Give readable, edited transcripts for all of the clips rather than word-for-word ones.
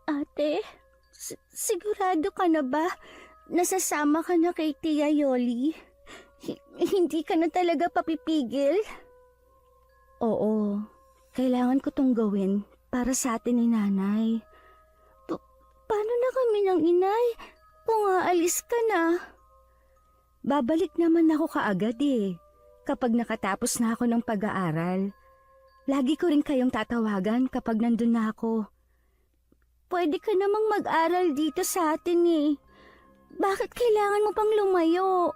Ate, sigurado ka na ba? Nasasama ka na kay Tia Yoli? Hindi ka na talaga papipigil? Oo, kailangan ko tong gawin para sa atin ni Nanay. Paano na kami ng inay kung aalis ka na? Babalik naman ako kaagad kapag nakatapos na ako ng pag-aaral. Lagi ko rin kayong tatawagan kapag nandun na ako. Pwede ka namang mag-aral dito sa atin Bakit kailangan mo pang lumayo?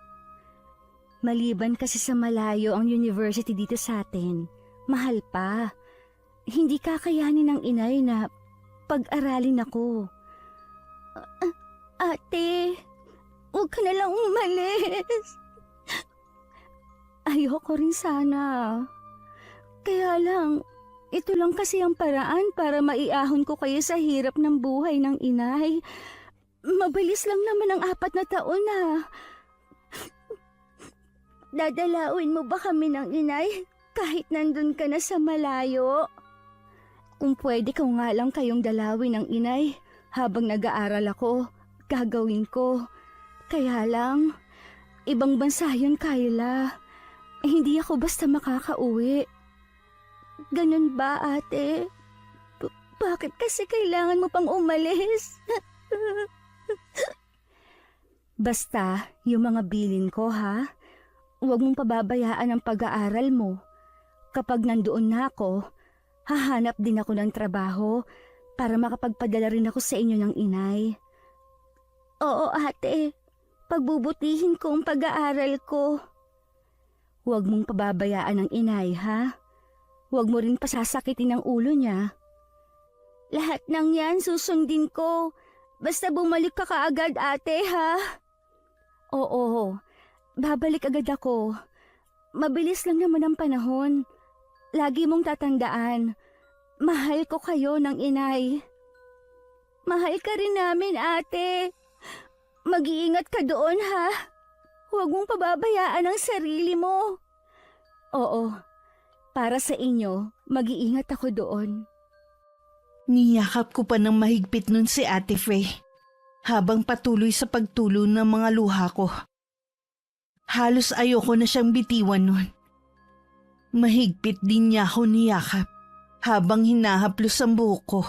Maliban kasi sa malayo ang university dito sa atin, mahal pa. Hindi kakayanin ng inay na pag-aralin ako. Ate, huwag ka na lang umalis. Ayoko rin sana. Kaya lang, ito lang kasi ang paraan para maiahon ko kayo sa hirap ng buhay ng inay. Mabilis lang naman ang 4 na taon Dadalawin mo ba kami ng inay kahit nandun ka na sa malayo? Kung pwede ko nga lang kayong dalawin ng inay habang nag-aaral ako, gagawin ko. Kaya lang, ibang bansa yun, Kyla. Hindi ako basta makakauwi. Ganun ba, ate? Bakit kasi kailangan mo pang umalis? Basta, yung mga bilin ko, ha? Huwag mong pababayaan ang pag-aaral mo. Kapag nandoon na ako, hahanap din ako ng trabaho para makapagpadala rin ako sa inyo ng inay. Oo, ate. Pagbubutihin ko ang pag-aaral ko. Huwag mong pababayaan ang inay, ha? Huwag mo rin pasasakitin ang ulo niya. Lahat ng yan susundin ko. Basta bumalik ka kaagad, ate, ha? Oo, babalik agad ako. Mabilis lang naman ang panahon. Lagi mong tatandaan, mahal ko kayo ng inay. Mahal ka rin namin, ate. Mag-iingat ka doon, ha? Huwag mong pababayaan ang sarili mo. Oo, para sa inyo, mag-iingat ako doon. Niyakap ko pa ng mahigpit nun si Ate Faye habang patuloy sa pagtulo ng mga luha ko. Halos ayoko na siyang bitiwan nun. Mahigpit din niya ako niyakap habang hinahaplos ang buhok ko.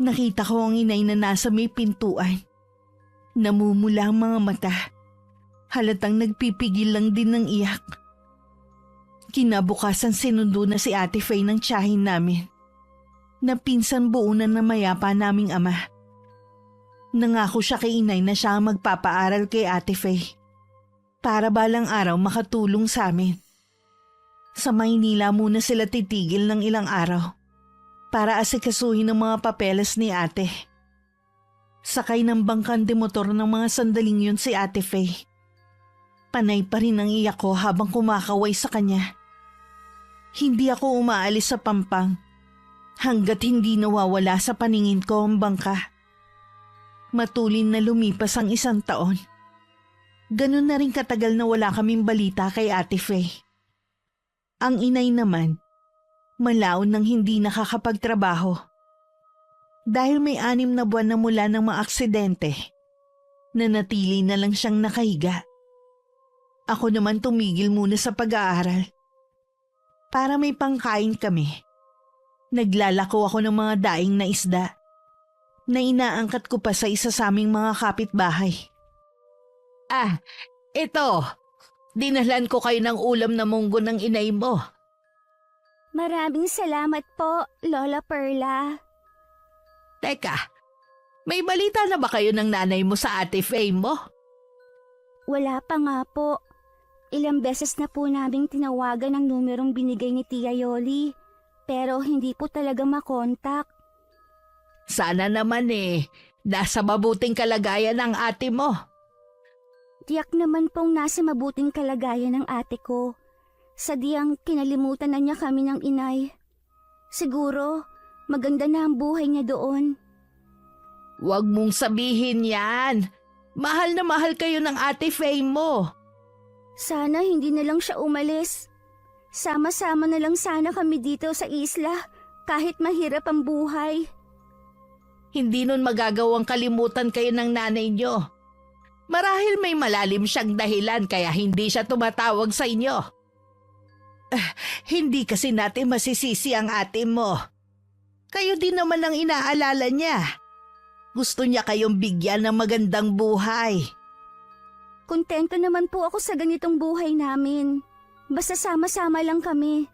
Nakita ko ang inay na nasa may pintuan. Namumula ang mga mata. Halatang nagpipigil lang din ng iyak. Kinabukasan sinundo na si Ate Faye ng tiyahin namin. Na pinsan buunan na mayapa naming ama. Nangako siya kay inay na siya ang magpapaaral kay Ate Faye. Para balang araw makatulong sa amin. Sa Maynila muna sila titigil ng ilang araw. Para asikasuhin ang mga papeles ni ate. Sakay ng bangkan de motor ng mga sandaling yun si Ate Faye. Panay pa rin ang iyak ko habang kumakaway sa kanya. Hindi ako umaalis sa Pampang. Hanggat hindi nawawala sa paningin ko ang bangka. Matulin na lumipas ang 1 taon. Ganun na rin katagal na wala kaming balita kay Ate Faye. Ang inay naman, malaon nang hindi nakakapagtrabaho. Dahil may 6 na buwan na mula ng mga aksidente, nanatili na lang siyang nakahiga. Ako naman tumigil muna sa pag-aaral. Para may pangkain kami. Naglalako ako ng mga daing na isda na inaangkat ko pa sa isa sa aming mga kapitbahay. Ito. Dinalhan ko kayo ng ulam na munggo ng inay mo. Maraming salamat po, Lola Perla. Teka, may balita na ba kayo ng nanay mo sa Ate Faye mo? Wala pa nga po. Ilang beses na po naming tinawagan ang numerong binigay ni Tia Yoli. Pero hindi po talaga makontak. Sana naman nasa mabuting kalagayan ang ate mo. Tiyak naman pong nasa mabuting kalagayan ng ate ko. Sadyang kinalimutan na niya kami ng inay. Siguro, maganda na ang buhay niya doon. Huwag mong sabihin yan. Mahal na mahal kayo ng Ate Faye mo. Sana hindi na lang siya umalis. Sama-sama na lang sana kami dito sa isla kahit mahirap ang buhay. Hindi nun magagawang kalimutan kayo ng nanay nyo. Marahil may malalim siyang dahilan kaya hindi siya tumatawag sa inyo. Hindi kasi natin masisisi ang ate mo. Kayo din naman ang inaalala niya. Gusto niya kayong bigyan ng magandang buhay. Kontento naman po ako sa ganitong buhay namin. Basta sama-sama lang kami.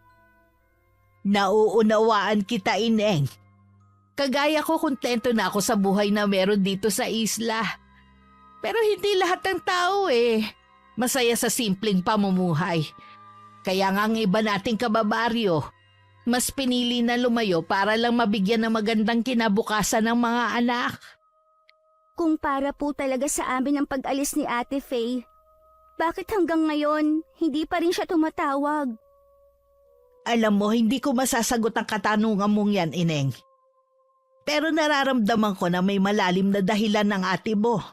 Nauunawaan kita, Ineng. Kagaya ko, kontento na ako sa buhay na meron dito sa isla. Pero hindi lahat ng tao masaya sa simpleng pamumuhay. Kaya nga ang iba nating kababaryo, mas pinili na lumayo para lang mabigyan ng magandang kinabukasan ng mga anak. Kung para po talaga sa amin ang pag-alis ni Ate Faye, bakit hanggang ngayon hindi pa rin siya tumatawag? Alam mo, hindi ko masasagot ang katanungan mong yan, Ineng. Pero nararamdaman ko na may malalim na dahilan ng ate mo.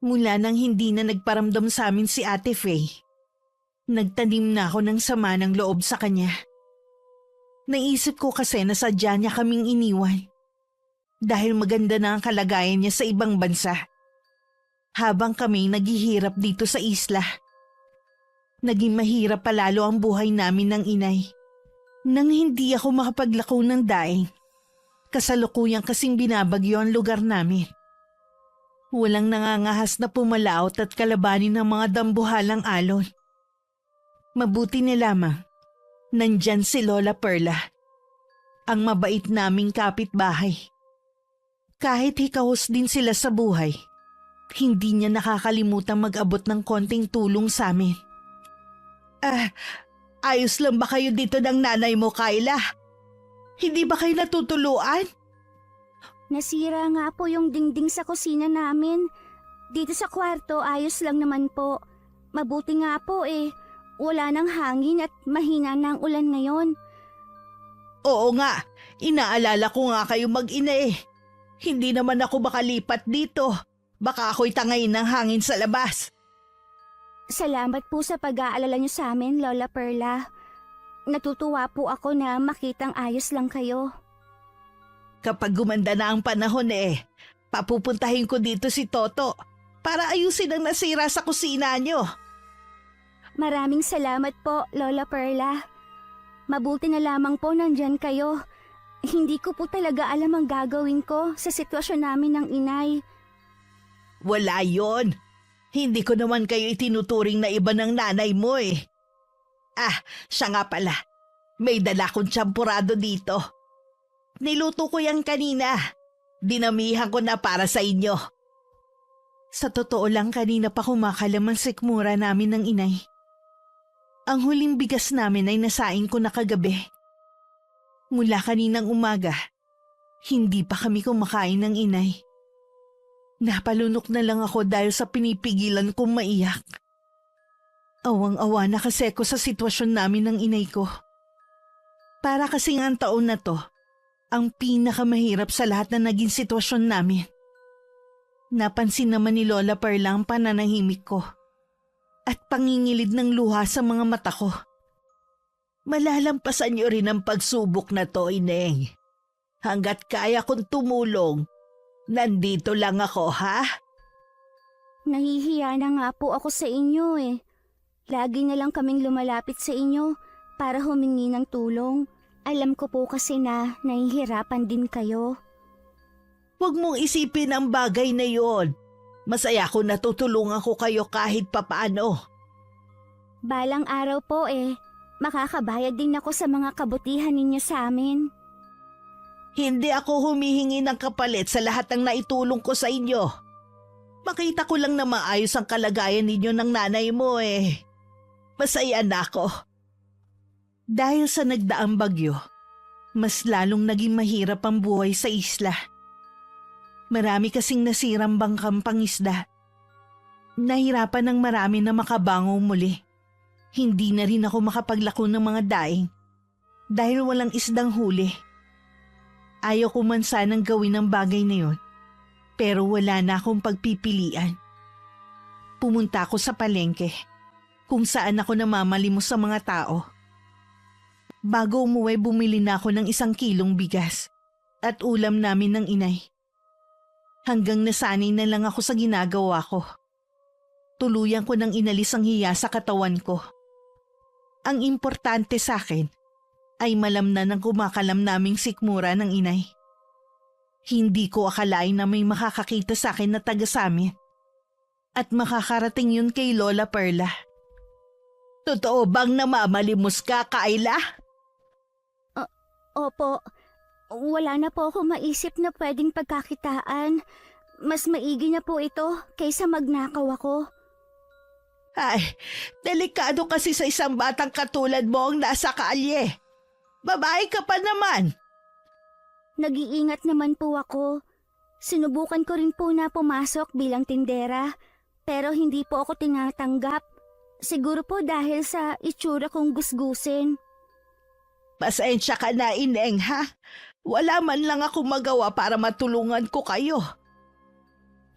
Mula nang hindi na nagparamdam sa amin si Ate Faye, nagtanim na ako ng sama ng loob sa kanya. Naisip ko kasi na sadya niya kaming iniwan. Dahil maganda na ang kalagayan niya sa ibang bansa. Habang kami naghihirap dito sa isla. Naging mahirap palalo ang buhay namin ng inay. Nang hindi ako makapaglako ng daing, kasalukuyang kasing binabagyo ang lugar namin. Walang nangangahas na pumalaot at kalabanin ng mga dambuhalang alon. Mabuti na lamang, nandyan si Lola Perla, ang mabait naming kapitbahay. Kahit hikahos din sila sa buhay, hindi niya nakakalimutang mag-abot ng konting tulong sa amin. Ayos lang ba kayo dito ng nanay mo, Kyla? Hindi ba kayo natutuluan? Nasira nga po yung dingding sa kusina namin. Dito sa kwarto, ayos lang naman po. Mabuti nga po wala nang hangin at mahina na ang ulan ngayon. Oo nga, inaalala ko nga kayo mag-ina Hindi naman ako makalipat dito. Baka ako'y tangayin ng hangin sa labas. Salamat po sa pag-aalala niyo sa amin, Lola Perla. Natutuwa po ako na makitang ayos lang kayo. Kapag gumanda na ang panahon papupuntahin ko dito si Toto para ayusin ang nasira sa kusina niyo. Maraming salamat po, Lola Perla. Mabuti na lamang po nandyan kayo. Hindi ko po talaga alam ang gagawin ko sa sitwasyon namin ng inay. Wala yon. Hindi ko naman kayo itinuturing na iba ng nanay mo siya nga pala. May dala kong tsampurado dito. Niluto ko yan kanina. Dinamihan ko na para sa inyo. Sa totoo lang, kanina pa kumakalam ang sikmura namin ng inay. Ang huling bigas namin ay nasaing ko na kagabi. Mula kaninang umaga, hindi pa kami kumakain ng inay. Napalunok na lang ako dahil sa pinipigilan kong maiyak. Awang-awa na kasi ako sa sitwasyon namin ng inay ko. Para kasing ang taon na to, ang pinakamahirap sa lahat na naging sitwasyon namin. Napansin naman ni Lola Perla ang pananahimik ko at pangingilid ng luha sa mga mata ko. Malalampasan niyo rin ang pagsubok na to, Ineng. Hanggat kaya kong tumulong, nandito lang ako, ha? Nahihiya na nga po ako sa inyo Lagi na lang kaming lumalapit sa inyo para humingi ng tulong. Alam ko po kasi na nahihirapan din kayo. Huwag mong isipin ang bagay na yon. Masaya ko natutulungan ko kayo kahit papaano. Balang araw po makakabayad din ako sa mga kabutihan ninyo sa amin. Hindi ako humihingi ng kapalit sa lahat ng naitulong ko sa inyo. Makita ko lang na maayos ang kalagayan ninyo ng nanay mo Masaya na ako. Dahil sa nagdaang bagyo, mas lalong naging mahirap ang buhay sa isla. Marami kasing nasirang bangkang pangisda. Nahirapan ng marami na makabango muli. Hindi na rin ako makapaglako ng mga daing dahil walang isdang huli. Ayaw ko man sanang gawin ang bagay na yun, pero wala na akong pagpipilian. Pumunta ako sa palengke, kung saan ako namamalimos sa mga tao. Bago umuwi, bumili na ako ng 1 kilong bigas. at ulam namin ng inay. Hanggang nasanay na lang ako sa ginagawa ko. Tuluyan ko nang inalis ang hiya sa katawan ko. Ang importante sa akin ay malamnan ng kumakalam naming sikmura ng inay. Hindi ko akalain na may makakakita sa akin na taga samin. At makakarating yun kay Lola Perla. Totoo bang namamalimos ka, Kayla? Opo, wala na po ako maisip na pwedeng pagkakitaan. Mas maigi na po ito kaysa magnakaw ako. Ay, delikado kasi sa isang batang katulad mo ang nasa kalye. Babae ka pa naman. Nag-iingat naman po ako. Sinubukan ko rin po na pumasok bilang tindera, pero hindi po ako tinatanggap. Siguro po dahil sa itsura kong gusgusin. Pasensya ka na, Ineng, ha? Wala man lang ako magawa para matulungan ko kayo.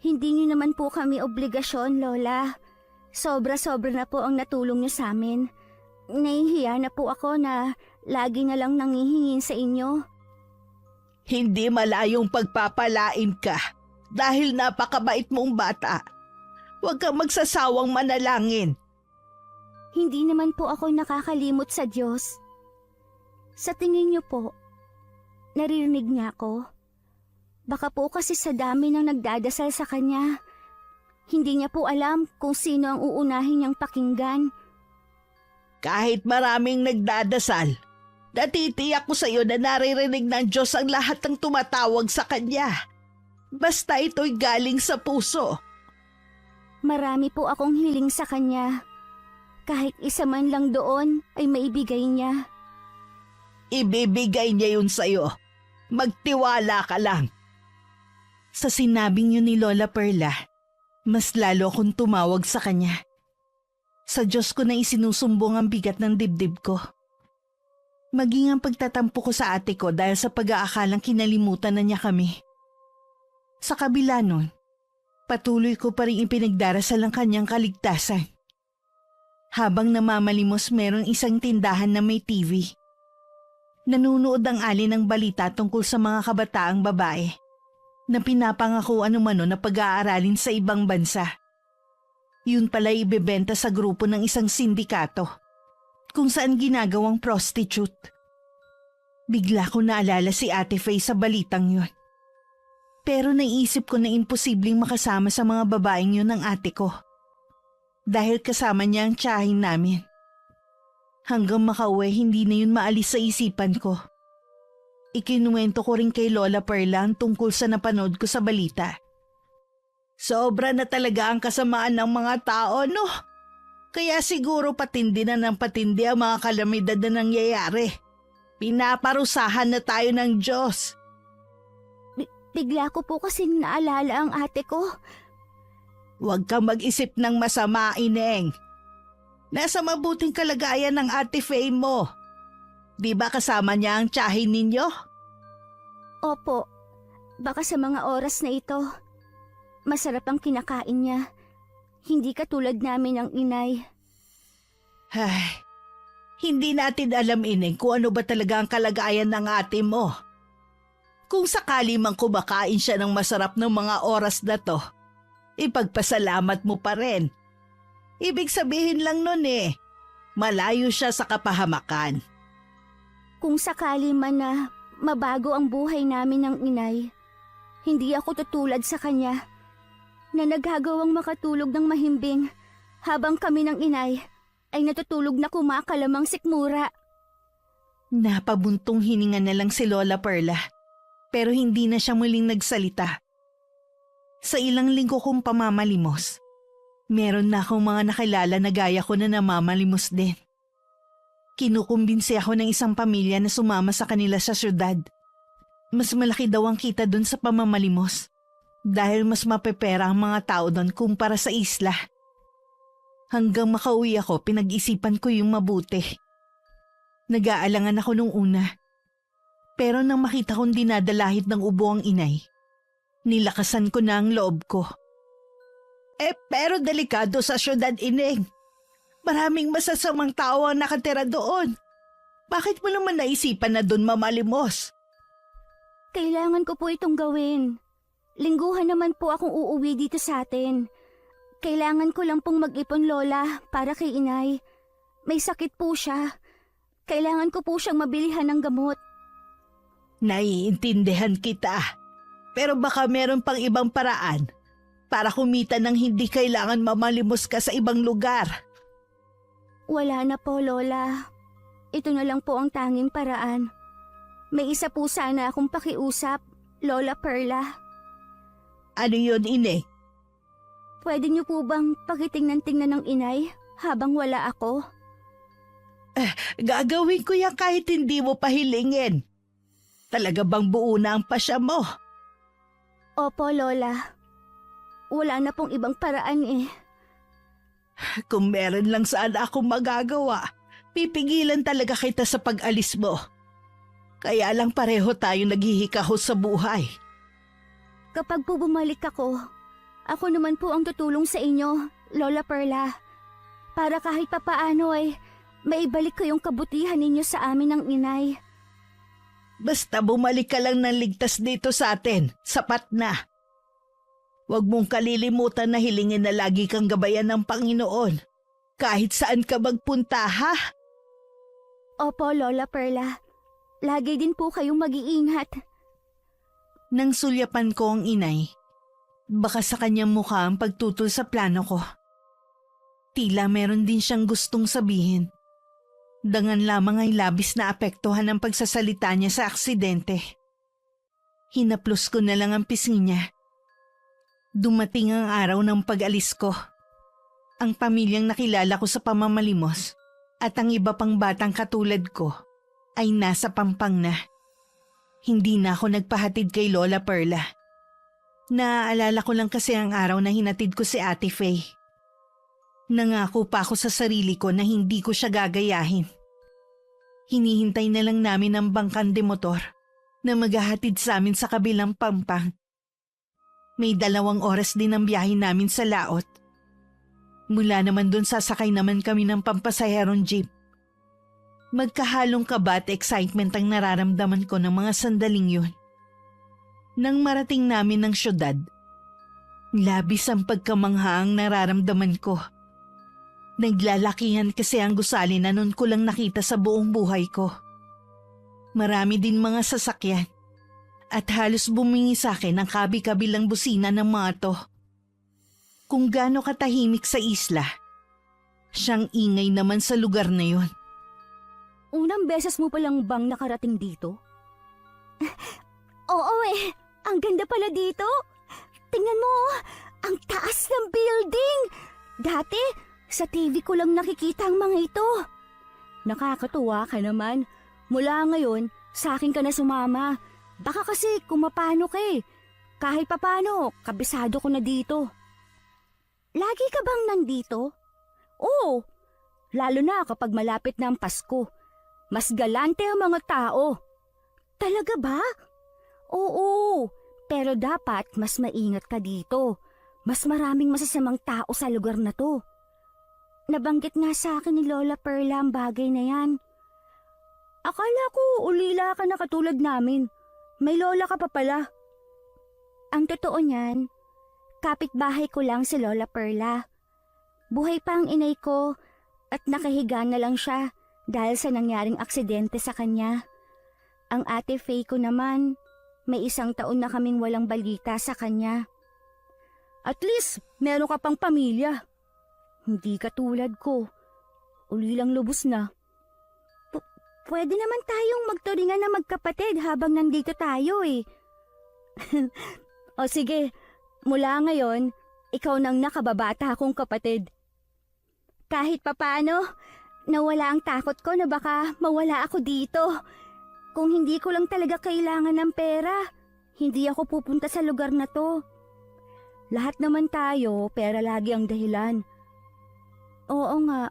Hindi niyo naman po kami obligasyon, Lola. Sobra-sobra na po ang natulong niyo sa amin. Nahihiya na po ako na lagi na lang nangihingin sa inyo. Hindi malayong pagpapalain ka dahil napakabait mong bata. Huwag kang magsasawang manalangin. Hindi naman po ako nakakalimot sa Diyos. Sa tingin niyo po, naririnig niya ako? Baka po kasi sa dami ng nagdadasal sa Kanya, hindi niya po alam kung sino ang uunahin niyang pakinggan. Kahit maraming nagdadasal, natitiyak ko sa iyo na naririnig ng Diyos ang lahat ng tumatawag sa Kanya. Basta ito'y galing sa puso. Marami po akong hiling sa Kanya. Kahit isa man lang doon ay maibigay niya. Ibibigay niya yun sa iyo. Magtiwala ka lang. Sa sinabing yun ni Lola Perla, mas lalo akong tumawag sa Kanya. Sa Diyos ko na isinusumbong ang bigat ng dibdib ko. Maging ang pagtatampo ko sa ate ko dahil sa pag-aakalang kinalimutan na niya kami. Sa kabila nun, patuloy ko pa rin ipinagdarasal ang kanyang kaligtasan. Habang namamalimos meron isang tindahan na may TV. Nanunood ang ali ng balita tungkol sa mga kabataang babae na pinapangako anumano na pag-aaralin sa ibang bansa. Yun pala ibebenta sa grupo ng isang sindikato kung saan ginagawang prostitute. Bigla ko naalala si Ate Faye sa balitang yun. Pero naisip ko na imposibleng makasama sa mga babaeng yun ng ate ko. Dahil kasama niya ang tiyahin namin. Hanggang makauwi, hindi na yun maalis sa isipan ko. Ikinuwento ko rin kay Lola Perla ang tungkol sa napanood ko sa balita. Sobra na talaga ang kasamaan ng mga tao, no? Kaya siguro patindi na ng patindi ang mga kalamidad na nangyayari. Pinaparusahan na tayo ng Diyos. Bigla ko po kasing naalala ang ate ko. Huwag kang mag-isip ng masama, Ineng. Nasa mabuting kalagayan ng Ate Faye mo. Di ba kasama niya ang tiyahin ninyo? Opo, baka sa mga oras na ito, masarap ang kinakain niya. Hindi katulad namin ang inay. Ay, hindi natin alam, Ineng, kung ano ba talaga ang kalagayan ng ate mo. Kung sakali mang kumakain siya ng masarap ng mga oras na to, ipagpasalamat mo pa rin. Ibig sabihin lang nun malayo siya sa kapahamakan. Kung sakali man na mabago ang buhay namin ng inay, hindi ako tutulad sa kanya na naghagawang makatulog ng mahimbing habang kami ng inay ay natutulog na kumakalamang sikmura. Napabuntong hininga na lang si Lola Perla, pero hindi na siya muling nagsalita. Sa ilang linggo kong pamamalimos, meron na akong mga nakilala na gaya ko na namamalimos din. Kinukumbinsi ako ng isang pamilya na sumama sa kanila sa syudad. Mas malaki daw ang kita doon sa pamamalimos dahil mas mapepera ang mga tao doon kumpara sa isla. Hanggang makauwi ako, pinag-isipan ko yung mabuti. Nag-aalangan ako nung una. Pero nang makita kong dinadalahit ng ubo ang inay, nilakasan ko na ang loob ko. Pero delikado sa syudad, Ineng. Maraming masasamang tao ang nakatira doon. Bakit mo naman naisipan na doon mamalimos? Kailangan ko po itong gawin. Lingguhan naman po akong uuwi dito sa atin. Kailangan ko lang pong mag-ipon, Lola, para kay inay. May sakit po siya. Kailangan ko po siyang mabilihan ng gamot. Naiintindihan kita. Pero baka meron pang ibang paraan para kumita ng hindi kailangan mamalimos ka sa ibang lugar. Wala na po, Lola. Ito na lang po ang tanging paraan. May isa po sana akong pakiusap, Lola Perla. Ano yun, Ine? Pwede niyo po bang pakitingnan-tingnan ng inay habang wala ako? Gagawin ko yan kahit hindi mo pahilingin. Talaga bang buo na ang pasya mo? Opo, Lola. Wala na pong ibang paraan eh. Kung meron lang saan ako magagawa, pipigilan talaga kita sa pag-alis mo. Kaya lang pareho tayo naghihikahos sa buhay. Kapag po bumalik ako naman po ang tutulong sa inyo, Lola Perla. Para kahit papaano ay maibalik ko yung kabutihan ninyo sa amin ng inay. Basta bumalik ka lang ng ligtas dito sa atin, sapat na. Huwag mong kalilimutan na hilingin na lagi kang gabayan ng Panginoon. Kahit saan ka magpunta, ha? Opo, Lola Perla. Lagi din po kayong mag-iingat. Nang sulyapan ko ang inay, baka sa kanyang mukha ang pagtutol sa plano ko. Tila meron din siyang gustong sabihin. Dangan lamang ay labis na apektuhan ang pagsasalita niya sa aksidente. Hinaplos ko na lang ang pisngi niya. Dumating ang araw ng pag-alis ko. Ang pamilyang nakilala ko sa pamamalimos at ang iba pang batang katulad ko ay nasa Pampang na. Hindi na ako nagpahatid kay Lola Perla. Naaalala ko lang kasi ang araw na hinatid ko si Ate Faye. Nangako pa ako sa sarili ko na hindi ko siya gagayahin. Hinihintay na lang namin ang bangkan de motor na maghahatid sa amin sa kabilang Pampang. May 2 oras din ang biyahe namin sa laot. Mula naman doon sasakay naman kami ng pampasaherong jeep. Magkahalong kaba at excitement ang nararamdaman ko ng mga sandaling yun. Nang marating namin ng syudad, labis ang pagkamangha ang nararamdaman ko. Naglalakihan kasi ang gusali na noon ko lang nakita sa buong buhay ko. Marami din mga sasakyan at halos bumingi sa akin ang kabi-kabilang busina ng mga to. Kung gaano katahimik sa isla, siyang ingay naman sa lugar na yon. Unang beses mo palang bang nakarating dito? Oo eh, ang ganda pala dito. Tingnan mo, ang taas ng building. Dati, sa TV ko lang nakikita ang mga ito. Nakakatuwa ka naman. Mula ngayon, sa akin ka na sumama. Baka kasi kumapano ka eh. Kahit papano, kabisado ko na dito. Lagi ka bang nandito? Oo, lalo na kapag malapit na ang Pasko. Mas galante ang mga tao. Talaga ba? Oo, pero dapat mas maingat ka dito. Mas maraming masasamang tao sa lugar na to. Nabanggit nga sa akin ni Lola Perla ang bagay na yan. Akala ko ulila ka na katulad namin. May lola ka pa pala. Ang totoo niyan, kapitbahay ko lang si Lola Perla. Buhay pa ang inay ko at nakahiga na lang siya dahil sa nangyaring aksidente sa kanya. Ang Ate Faye ko naman, may 1 taon na kaming walang balita sa kanya. At least, meron ka pang pamilya. Hindi katulad ko. Uli lang lubos na. Pwede naman tayong magturingan na magkapatid habang nandito tayo eh. O sige, mula ngayon, ikaw nang nakababata kong kapatid. Kahit papaano, nawala ang takot ko na baka mawala ako dito. Kung hindi ko lang talaga kailangan ng pera, hindi ako pupunta sa lugar na to. Lahat naman tayo, pera lagi ang dahilan. Oo nga,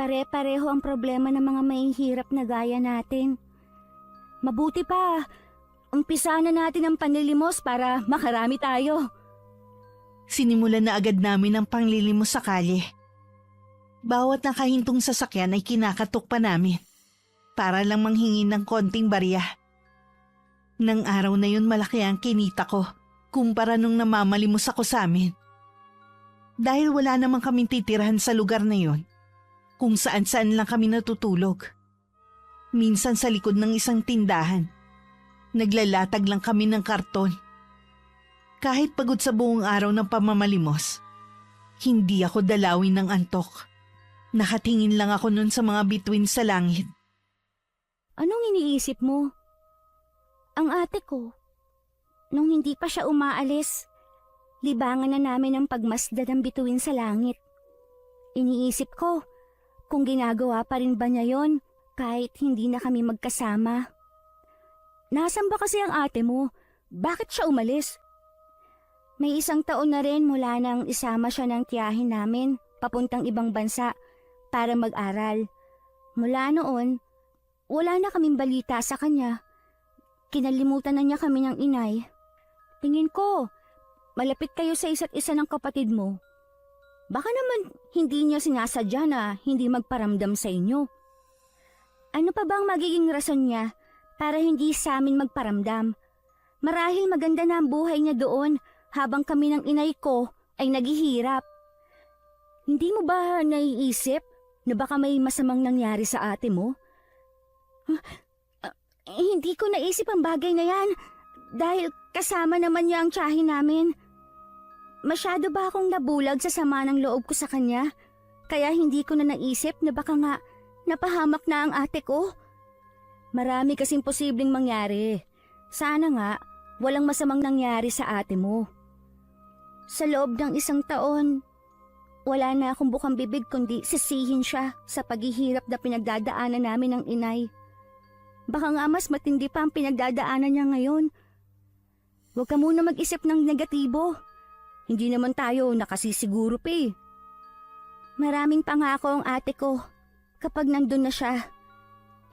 pare-pareho ang problema ng mga mahihirap na gaya natin. Mabuti pa, umpisa na natin ang panlilimos para makarami tayo. Sinimulan na agad namin ang panglilimos sa kalye. Bawat nakahintong sasakyan ay kinakatok pa namin para lang manghingi ng konting barya. Nang araw na yun malaki ang kinita ko kumpara nung namamalimos ako sa amin. Dahil wala namang kaming titirahan sa lugar na yun, kung saan-saan lang kami natutulog. Minsan sa likod ng isang tindahan, naglalatag lang kami ng karton. Kahit pagod sa buong araw ng pamamalimos, hindi ako dalawin ng antok. Nakatingin lang ako nun sa mga bituin sa langit. Anong iniisip mo? Ang ate ko, nung hindi pa siya umaalis, libangan na namin ang pagmasdan ng bituin sa langit. Iniisip ko, kung ginagawa pa rin ba niya yon kahit hindi na kami magkasama. Nasaan ba kasi ang ate mo? Bakit siya umalis? May 1 taon na rin mula nang isama siya ng tiyahin namin papuntang ibang bansa para mag-aral. Mula noon, wala na kaming balita sa kanya. Kinalimutan na niya kami ng inay. Tingin ko, malapit kayo sa isa't isa ng kapatid mo. Baka naman hindi niya sinasadya na hindi magparamdam sa inyo. Ano pa bang magiging rason niya para hindi sa amin magparamdam? Marahil maganda na ang buhay niya doon habang kami ng inay ko ay naghihirap. Hindi mo ba naiisip na baka may masamang nangyari sa ate mo? Hindi ko naisip ang bagay na yan dahil kasama naman niya ang tiyahin namin. Masyado ba akong nabulag sa sama ng loob ko sa kanya? Kaya hindi ko na naisip na baka nga napahamak na ang ate ko? Marami kasing posibleng mangyari. Sana nga walang masamang nangyari sa ate mo. Sa loob ng 1 taon, wala na akong bukang bibig kundi sisihin siya sa paghihirap na pinagdadaanan namin ng inay. Baka nga mas matindi pa ang pinagdadaanan niya ngayon. Huwag ka muna mag-isip ng negatibo. Hindi naman tayo nakasisiguro pa eh. Maraming pangako ang ate ko kapag nandun na siya.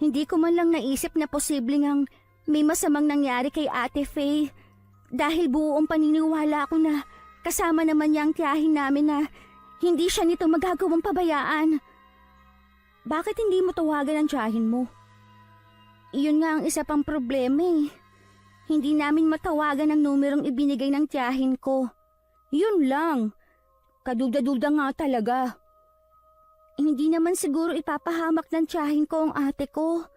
Hindi ko man lang naisip na posible ngang may masamang nangyari kay Ate Faye dahil buong paniniwala ko na kasama naman niya ang tiyahin namin na hindi siya nito magagawang pabayaan. Bakit hindi mo tawagan ang tiyahin mo? Iyon nga ang isa pang problema eh. Hindi namin matawagan ang numerong ibinigay ng tiyahin ko. Yun lang. Kaduda-duda nga talaga. Hindi naman siguro ipapahamak ng tiyahin ko ang ate ko.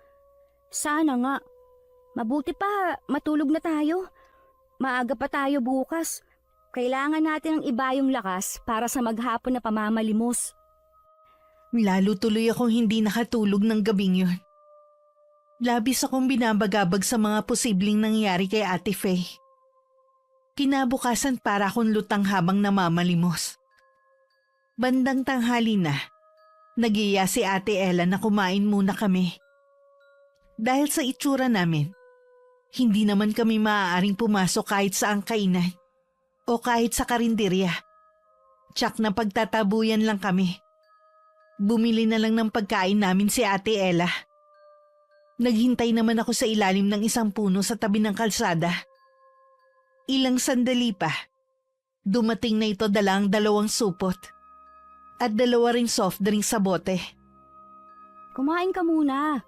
Sana nga. Mabuti pa, matulog na tayo. Maaga pa tayo bukas. Kailangan natin ng ibayong lakas para sa maghapon na pamamalimos. Lalo tuloy akong hindi nakatulog ng gabing yun. Labis akong binabagabag sa mga posibleng nangyari kay Ate Faye. Kinabukasan para akong lutang habang namamalimos. Bandang tanghali na, nagiya si Ate Ella na kumain muna kami. Dahil sa itsura namin, hindi naman kami maaaring pumasok kahit sa ang kainan o kahit sa karinderya. Tsak na pagtatabuyan lang kami. Bumili na lang ng pagkain namin si Ate Ella. Naghintay naman ako sa ilalim ng isang puno sa tabi ng kalsada. Ilang sandali pa, dumating na ito dalang 2 supot at 2 ring soft drink sa bote. Kumain ka muna.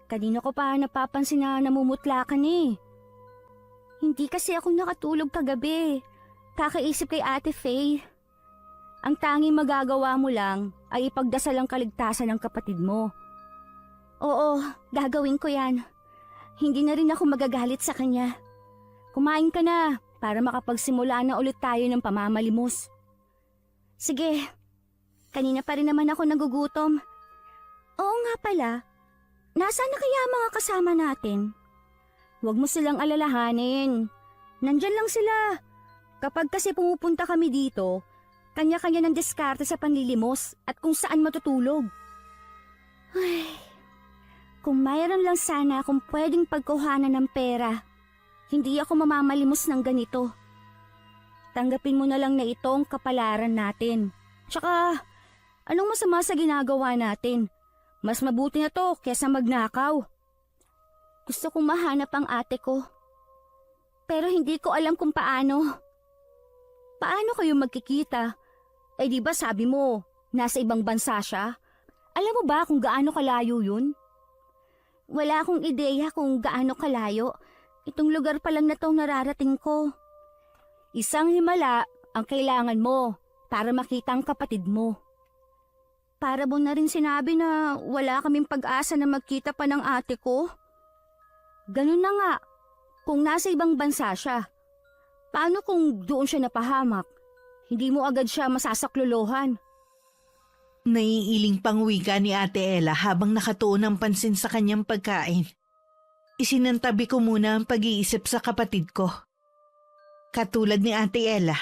Kanina ko pa napapansin na namumutla ka eh. Hindi kasi ako nakatulog kagabi. Kakaisip kay Ate Faye. Ang tanging magagawa mo lang ay ipagdasal ang kaligtasan ng kapatid mo. Oo, gagawin ko yan. Hindi na rin ako magagalit sa kanya. Kumain ka na para makapagsimula na ulit tayo ng pamamalimos. Sige, kanina pa rin naman ako nagugutom. Oo nga pala, nasaan na kaya mga kasama natin? Huwag mo silang alalahanin. Nandyan lang sila. Kapag kasi pumupunta kami dito, kanya-kanya ng diskarte sa panlilimos at kung saan matutulog. Ay, kung mayroon lang sana akong pwedeng pagkuhanan ng pera, hindi ako mamamalimos ng ganito. Tanggapin mo na lang na ito ang kapalaran natin. Tsaka, anong masama sa ginagawa natin? Mas mabuti na to kesa magnakaw. Gusto kong mahanap ang ate ko. Pero hindi ko alam kung paano. Paano kayo magkikita? Eh di ba sabi mo, nasa ibang bansa siya? Alam mo ba kung gaano kalayo yun? Wala akong ideya kung gaano kalayo, Itong lugar pa lang na tong nararating ko. Isang himala ang kailangan mo para makita ang kapatid mo. Para mo na rin sinabi na wala kaming pag-asa na magkita pa ng ate ko. Ganun na nga, kung nasa ibang bansa siya. Paano kung doon siya napahamak? Hindi mo agad siya masasaklolohan. Naiiling pang wika ni Ate Ella habang nakatuon ang pansin sa kanyang pagkain. Isinantabi ko muna ang pag-iisip sa kapatid ko. Katulad ni Ate Ella,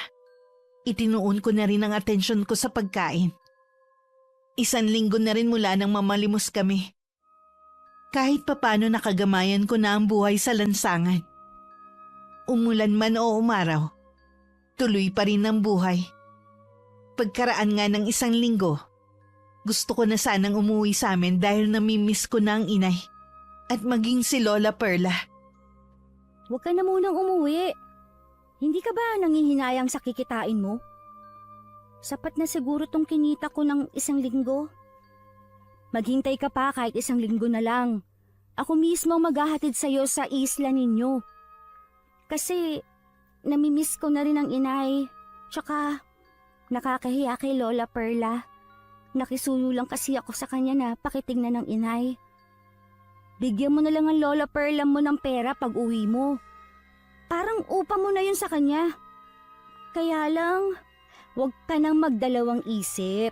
itinuon ko na rin ang atensyon ko sa pagkain. 1 linggo na rin mula nang mamalimos kami. Kahit papano nakagamayan ko na ang buhay sa lansangan. Umulan man o umaraw, tuloy pa rin ang buhay. Pagkaraan nga ng 1 linggo, gusto ko na sanang umuwi sa amin dahil namimiss ko na ang inay at maging si Lola Perla. Huwag ka na munang umuwi. Hindi ka ba nangihinayang sa kikitain mo? Sapat na siguro tong kinita ko ng 1 linggo. Maghintay ka pa kahit 1 linggo na lang. Ako mismo ang maghahatid sa'yo sa isla ninyo. Kasi namimiss ko na rin ang inay. Tsaka nakakahiya kay Lola Perla. Nakisuyo lang kasi ako sa kanya na pakitignan ng inay. Bigyan mo na lang ang Lola Perla mo ng pera pag uwi mo. Parang upa mo na yun sa kanya. Kaya lang, huwag ka nang magdalawang isip.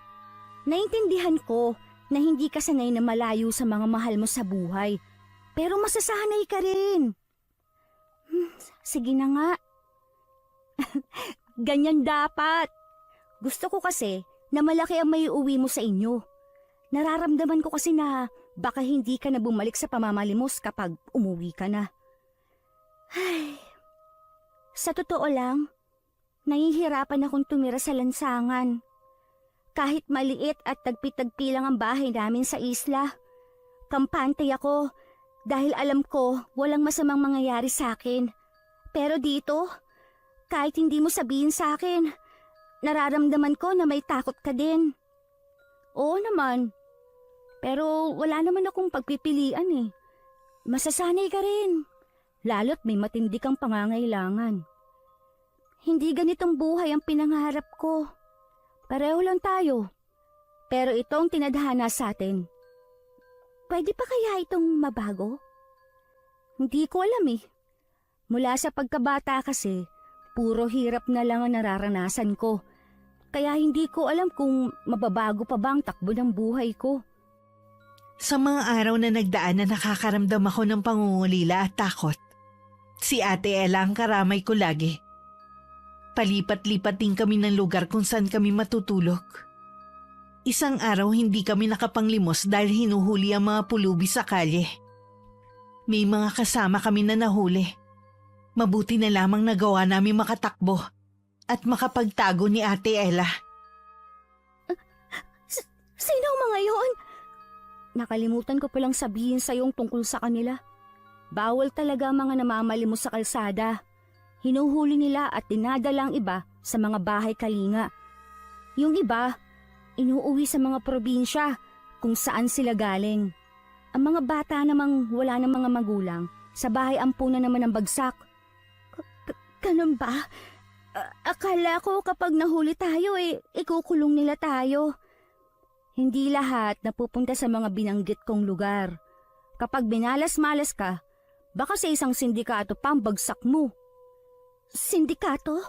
Naintindihan ko na hindi ka sanay na malayo sa mga mahal mo sa buhay. Pero masasanay ka rin. Sige na nga. Ganyan dapat. Gusto ko kasi na malaki ang maiuwi mo sa inyo. Nararamdaman ko kasi na baka hindi ka na bumalik sa pamamalimos kapag umuwi ka na. Ay, sa totoo lang, nahihirapan akong tumira sa lansangan. Kahit maliit at tagpi-tagpi lang ang bahay namin sa isla, kampante ako dahil alam ko walang masamang mangyayari sa akin. Pero dito, kahit hindi mo sabihin sa akin, nararamdaman ko na may takot ka din. Oo naman, pero wala naman akong pagpipilian eh. Masasanay ka rin, lalo't may matindi kang pangangailangan. Hindi ganitong buhay ang pinangarap ko. Pareho lang tayo. Pero itong tinadhana sa atin. Pwede pa kaya itong mabago? Hindi ko alam eh. Mula sa pagkabata kasi, puro hirap na lang ang nararanasan ko. Kaya hindi ko alam kung mababago pa ba ang takbo ng buhay ko. Sa mga araw na nagdaan na nakakaramdam ako ng pangungulila at takot, si Ate Ella ang karamay ko lagi. Palipat-lipat din kami ng lugar kung saan kami matutulog. 1 araw hindi kami nakapanglimos dahil hinuhuli ang mga pulubi sa kalye. May mga kasama kami na nahuli. Mabuti na lamang nagawa namin makatakbo at makapagtago ni Ate Ella. Sino ang mga yon? Nakalimutan ko palang sabihin sa iyong tungkol sa kanila. Bawal talaga ang mga namamalimos sa kalsada. Hinuhuli nila at dinadala ang iba sa mga bahay kalinga. Yung iba, inuuwi sa mga probinsya kung saan sila galing. Ang mga bata namang wala ng mga magulang, sa bahay ampunan naman ang bagsak. Ganun ba? Akala ko kapag nahuli tayo ikukulong nila tayo. Hindi lahat napupunta sa mga binanggit kong lugar. Kapag binalas-malas ka, baka sa isang sindikato pa ang bagsak mo. Sindikato?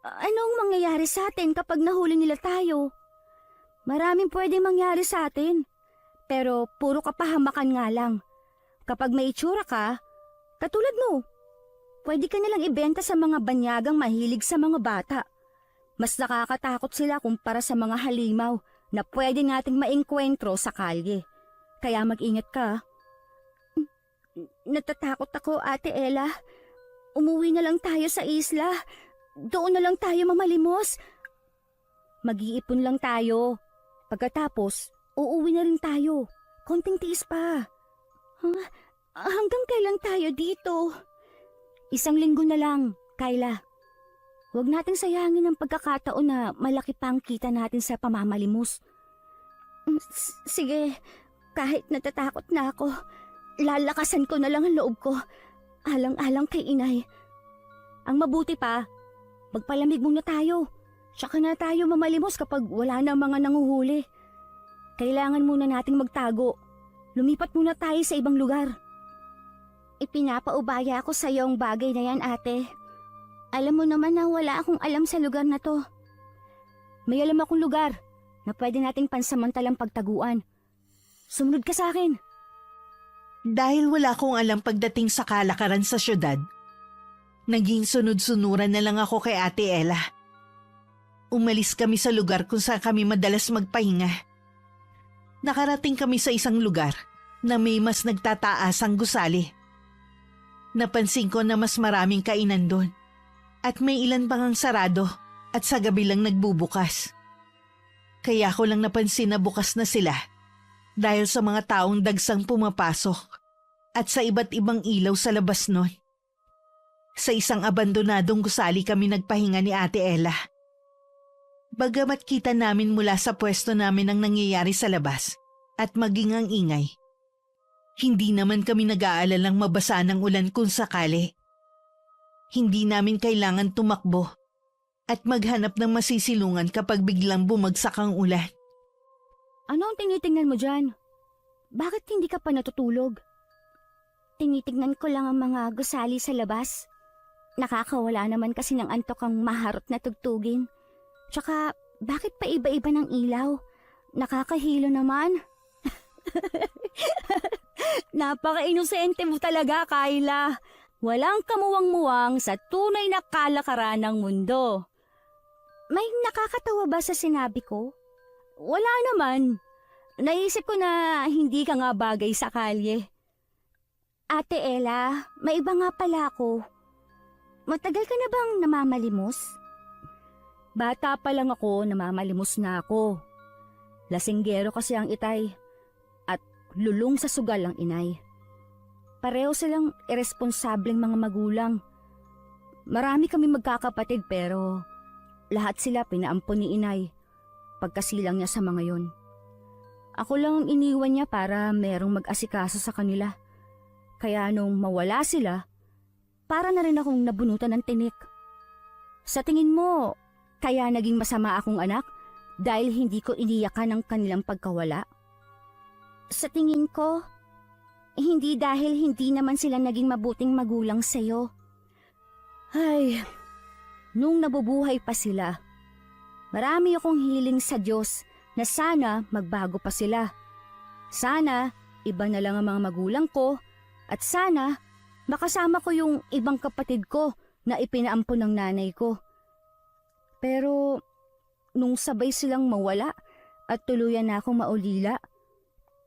Anong mangyayari sa atin kapag nahuli nila tayo? Maraming pwedeng mangyari sa atin. Pero puro kapahamakan nga lang. Kapag may itsura ka, katulad mo, pwede ka nilang ibenta sa mga banyagang mahilig sa mga bata. Mas nakakatakot sila kumpara sa mga halimaw na pwede nating maengkwentro sa kalye. Kaya mag-ingat ka. Natatakot ako, Ate Ella. Umuwi na lang tayo sa isla. Doon na lang tayo mamalimos. Mag-iipon lang tayo. Pagkatapos, uuwi na rin tayo. Konting tiis pa. Hanggang kailan tayo dito? 1 linggo na lang, Kyla. Huwag nating sayangin ang pagkakataon na malaki pa ang kita natin sa pamamalimos. Sige, kahit natatakot na ako, lalakasan ko na lang ang loob ko. alang-alang kay inay. Ang mabuti pa, magpalamig muna tayo. Tsaka na tayo mamalimos kapag wala na mga nanguhuli. Kailangan muna nating magtago. Lumipat muna tayo sa ibang lugar. Ipinapaubaya ko sa iyo ang bagay na yan, ate. Alam mo naman na wala akong alam sa lugar na to. May alam akong lugar na pwede nating pansamantalang pagtaguan. Sumunod ka sa akin. Dahil wala akong alam pagdating sa kalakaran sa syudad, naging sunod-sunuran na lang ako kay Ate Ella. Umalis kami sa lugar kung saan kami madalas magpahinga. Nakarating kami sa isang lugar na may mas nagtataasang gusali. Napansin ko na mas maraming kainan doon at may ilan pang ang sarado at sa gabi lang nagbubukas. Kaya ko lang napansin na bukas na sila dahil sa mga taong dagsang pumapasok at sa iba't ibang ilaw sa labas nun. Sa isang abandonadong gusali kami nagpahinga ni Ate Ella. Bagamat kita namin mula sa pwesto namin ang nangyayari sa labas at maging ang ingay, hindi naman kami nag-aalalang mabasa ng ulan kung sakali. Hindi namin kailangan tumakbo at maghanap ng masisilungan kapag biglang bumagsak ang ulan. Ano ang tinitingnan mo dyan? Bakit hindi ka pa natutulog? Tinitingnan ko lang ang mga gusali sa labas. Nakakawala naman kasi ng antok ang maharot na tugtugin. Tsaka, bakit pa iba-iba ng ilaw? Nakakahilo naman. Napaka-inosente mo talaga, Kyla. Walang kamuwang-muwang sa tunay na kalakaran ng mundo. May nakakatawa ba sa sinabi ko? Wala naman. Naisip ko na hindi ka nga bagay sa kalye. Ate Ella, may iba nga pala ako. Matagal ka na bang namamalimos? Bata pa lang ako, namamalimos na ako. Lasinggero kasi ang itay at lulong sa sugal ang inay. Pareho silang iresponsableng mga magulang. Marami kami magkakapatid pero lahat sila pinaampon ni inay pagkasilang niya sa mga yon. Ako lang ang iniwan niya para merong mag-asikaso sa kanila. Kaya nung mawala sila, para na rin akong nabunutan ng tinik. Sa tingin mo, kaya naging masama akong anak dahil hindi ko iniyakan ang kanilang pagkawala? Sa tingin ko, hindi dahil hindi naman sila naging mabuting magulang sa'yo. Ay, nung nabubuhay pa sila, marami akong hiling sa Diyos na sana magbago pa sila. Sana iba na lang ang mga magulang ko at sana makasama ko yung ibang kapatid ko na ipinaampon ng nanay ko. Pero nung sabay silang mawala at tuluyan na akong maulila,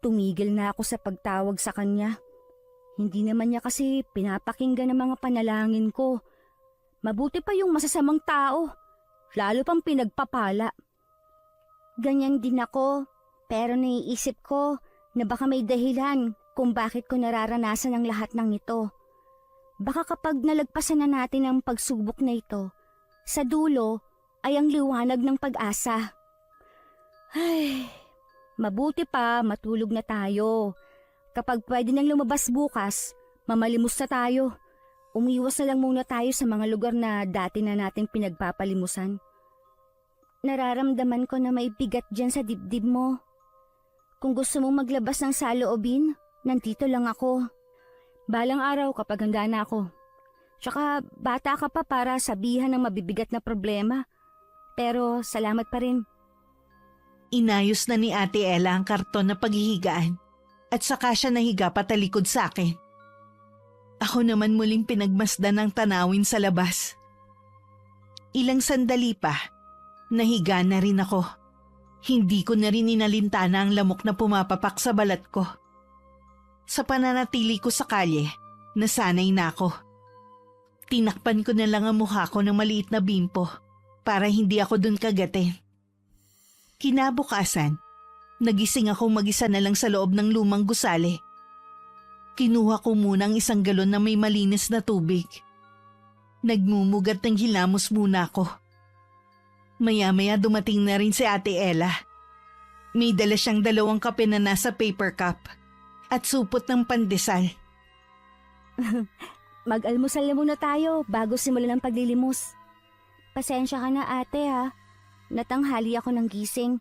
tumigil na ako sa pagtawag sa kanya. Hindi naman niya kasi pinapakinggan ang mga panalangin ko. Mabuti pa yung masasamang tao, lalo pang pinagpapala. Ganyan din ako, pero naiisip ko na baka may dahilan kung bakit ko nararanasan ang lahat ng ito. Baka kapag nalagpasan na natin ang pagsubok na ito, sa dulo ay ang liwanag ng pag-asa. Ay, mabuti pa matulog na tayo. Kapag pwede nang lumabas bukas, mamalimos na tayo. Umiwas na lang muna tayo sa mga lugar na dati na nating pinagpapalimusan. Nararamdaman ko na may bigat dyan sa dibdib mo. Kung gusto mong maglabas ng saloobin, nandito lang ako. Balang araw kapag handa na ako. Tsaka bata ka pa para sabihan ng mabibigat na problema. Pero salamat pa rin. Inayos na ni Ate Ella ang karton na paghihigaan at saka siya nahiga patalikod sa akin. Ako naman muling pinagmasdan ng tanawin sa labas. Ilang sandali pa, nahiga na rin ako. Hindi ko na rin inalintana ang lamok na pumapapak sa balat ko. Sa pananatili ko sa kalye, nasanay na ako. Tinakpan ko na lang ang mukha ko ng maliit na bimpo para hindi ako dun kagatin. Kinabukasan, nagising ako mag-isa na lang sa loob ng lumang gusali. Kinuha ko muna ang isang galon na may malinis na tubig. Nagmumugat ng hilamos muna ako. Maya-maya dumating na rin si Ate Ella. May dala siyang 2 kape na nasa paper cup at supot ng pandesal. Mag-almusal na muna tayo bago simulan ang paglilimos. Pasensya ka na ate ha. Natanghali ako ng gising.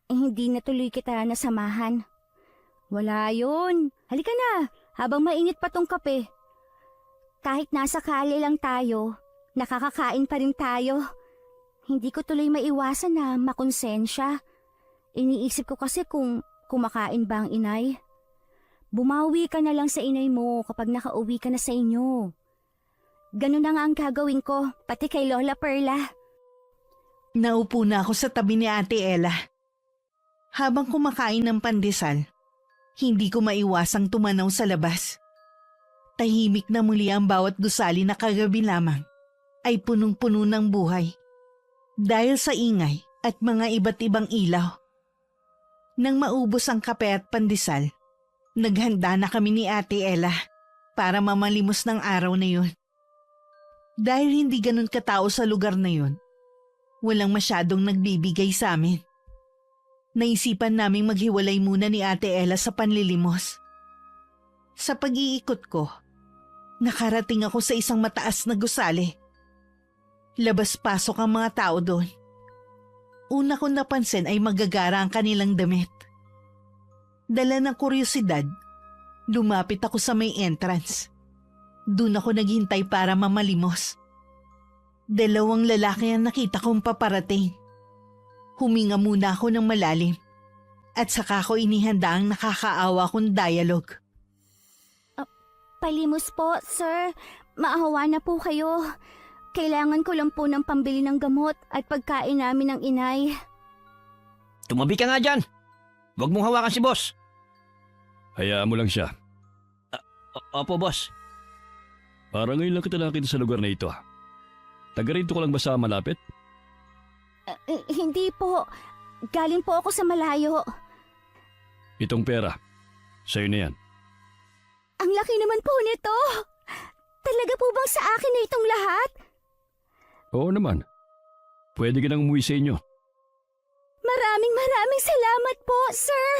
Hindi natuloy kita nasamahan. Wala yun. Halika na, habang mainit pa tong kape. Kahit nasa kali lang tayo, nakakakain pa rin tayo. Hindi ko tuloy maiwasan na makonsensya. Iniisip ko kasi kung kumakain ba ang inay. Bumawi ka na lang sa inay mo kapag nakauwi ka na sa inyo. Ganun na nga ang gagawin ko, pati kay Lola Perla. Naupo na ako sa tabi ni Ate Ella. Habang kumakain ng pandesal, hindi ko maiwasang tumanaw sa labas. Tahimik na muli ang bawat gusali na kagabi lamang ay punong-puno ng buhay. Dahil sa ingay at mga iba't ibang ilaw. Nang maubos ang kape at pandesal, naghanda na kami ni Ate Ella para mamalimos ng araw na yun. Dahil hindi ganun katao sa lugar na yun, walang masyadong nagbibigay sa amin. Naisipan naming maghiwalay muna ni Ate Ella sa panlilimos. Sa pag-iikot ko, nakarating ako sa isang mataas na gusali. Labas-pasok ang mga tao doon. Una kong napansin ay magagara ang kanilang damit. Dala ng kuryosidad, lumapit ako sa may entrance. Doon ako naghintay para mamalimos. 2 lalaki ang nakita kong paparating. Huminga muna ako ng malalim at saka ko inihanda ang nakakaawa kong dialogue. Palimos po, sir. Maawa na po kayo. Kailangan ko lang po ng pambili ng gamot at pagkain namin ng inay. Tumabi ka nga dyan! Huwag mong hawakan si boss! Hayaan mo lang siya. Opo, boss. Parang ngayon lang kita nakita sa lugar na ito. Taga rito ko lang ba sa malapit? Hindi po. Galing po ako sa malayo. Itong pera. Sa'yo na yan. Ang laki naman po nito. Talaga po bang sa akin na itong lahat? Oo naman. Pwede ka nang umuwi sa inyo. Maraming salamat po, sir.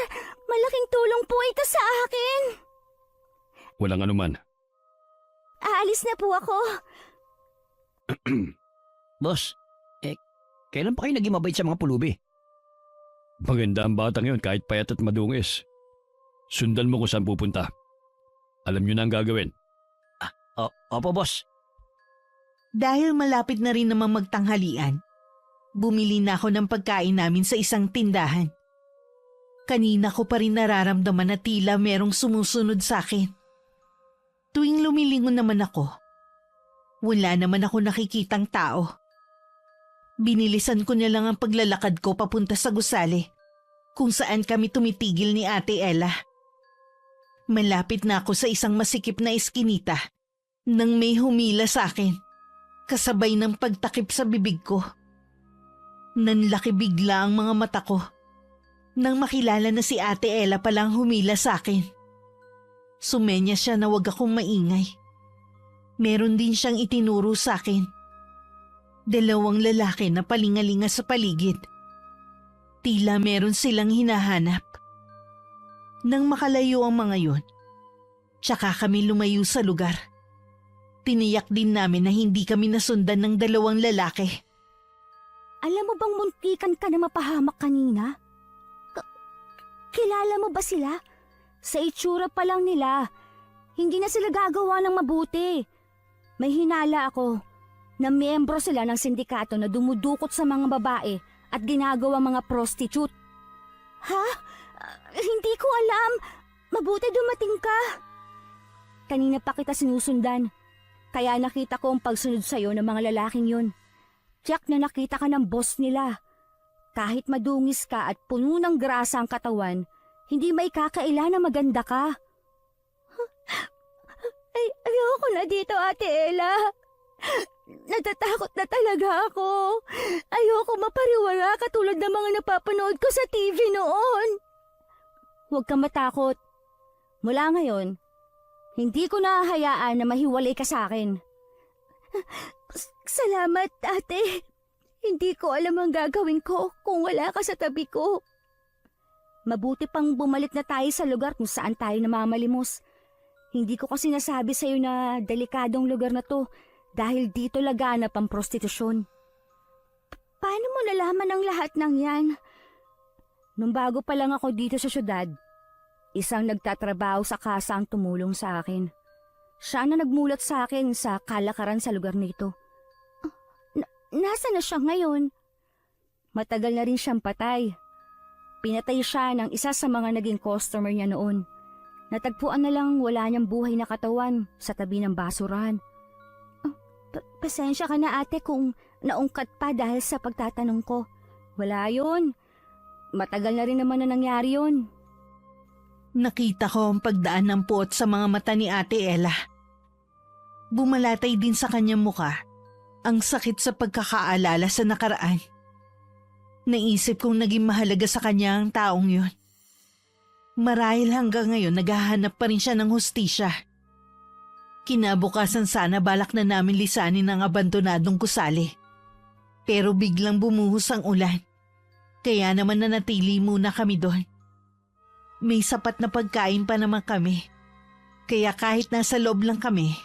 Malaking tulong po ito sa akin. Walang anuman. Aalis na po ako. Boss, kailan pa kayo naging mabait sa mga pulubi? Maganda ang bata ngayon kahit payat at madungis. Sundan mo kung saan pupunta. Alam nyo na ang gagawin. Opo, boss. Dahil malapit na rin namang magtanghalian, bumili na ako ng pagkain namin sa isang tindahan. Kanina ko pa rin nararamdaman na tila merong sumusunod sa akin. Tuwing lumilingon naman ako, wala naman ako nakikitang tao. Binilisan ko na lang ang paglalakad ko papunta sa gusali, kung saan kami tumitigil ni Ate Ella. Malapit na ako sa isang masikip na eskinita nang may humila sa akin, kasabay ng pagtakip sa bibig ko. Nanlaki bigla ang mga mata ko nang makilala na si Ate Ella palang humila sa akin. Sumenya siya na wag akong maingay. Meron din siyang itinuro sa akin. 2 lalaki na palingalinga sa paligid. Tila meron silang hinahanap. Nang makalayo ang mga yun, tsaka kami lumayo sa lugar. Tiniyak din namin na hindi kami nasundan ng 2 lalaki. Alam mo bang muntikan ka na mapahamak kanina? Kilala mo ba sila? Sa itsura pa lang nila, hindi na sila gagawa ng mabuti. May hinala ako na miyembro sila ng sindikato na dumudukot sa mga babae at ginagawa mga prostitute. Ha? Hindi ko alam. Mabuti dumating ka. Kanina pa kita sinusundan. Kaya nakita ko ang pagsunod sa'yo ng mga lalaking yun. Tiyak na nakita ka ng boss nila. Kahit madungis ka at puno ng grasa ang katawan, hindi may kakaila na maganda ka. Ayoko na dito, Ate Ella. Natatakot na talaga ako. Ayoko mapariwara katulad ng mga napapanood ko sa TV noon. Huwag kang matakot. Mula ngayon, hindi ko nahahayaan na mahiwalay ka sa akin. Salamat, ate. Hindi ko alam ang gagawin ko kung wala ka sa tabi ko. Mabuti pang bumalik na tayo sa lugar kung saan tayo namamalimos. Hindi ko kasi nasabi sa'yo na delikadong lugar na to dahil dito laganap ang prostitusyon. Paano mo nalaman ang lahat ng yan? Nung bago pa lang ako dito sa syudad, isang nagtatrabaho sa kasa ang tumulong sa akin. Siya na nagmulat sa akin sa kalakaran sa lugar nito. Nasa na siya ngayon? Matagal na rin siyang patay. Pinatay siya ng isa sa mga naging customer niya noon. Natagpuan na lang wala niyang buhay na katawan sa tabi ng basurahan. Pasensya ka na ate kung naungkat pa dahil sa pagtatanong ko. Wala yun. Matagal na rin naman na nangyari yun. Nakita ko ang pagdaan ng puot sa mga mata ni Ate Ella. Bumalatay din sa kanyang muka ang sakit sa pagkakaalala sa nakaraan. Naisip kong naging mahalaga sa kanya ang taong yun. Marahil hanggang ngayon naghahanap pa rin siya ng hustisya. Kinabukasan sana balak na namin lisanin ang abandonadong gusali. Pero biglang bumuhos ang ulan. Kaya naman nanatili muna kami doon. May sapat na pagkain pa naman kami. Kaya kahit nasa loob lang kami,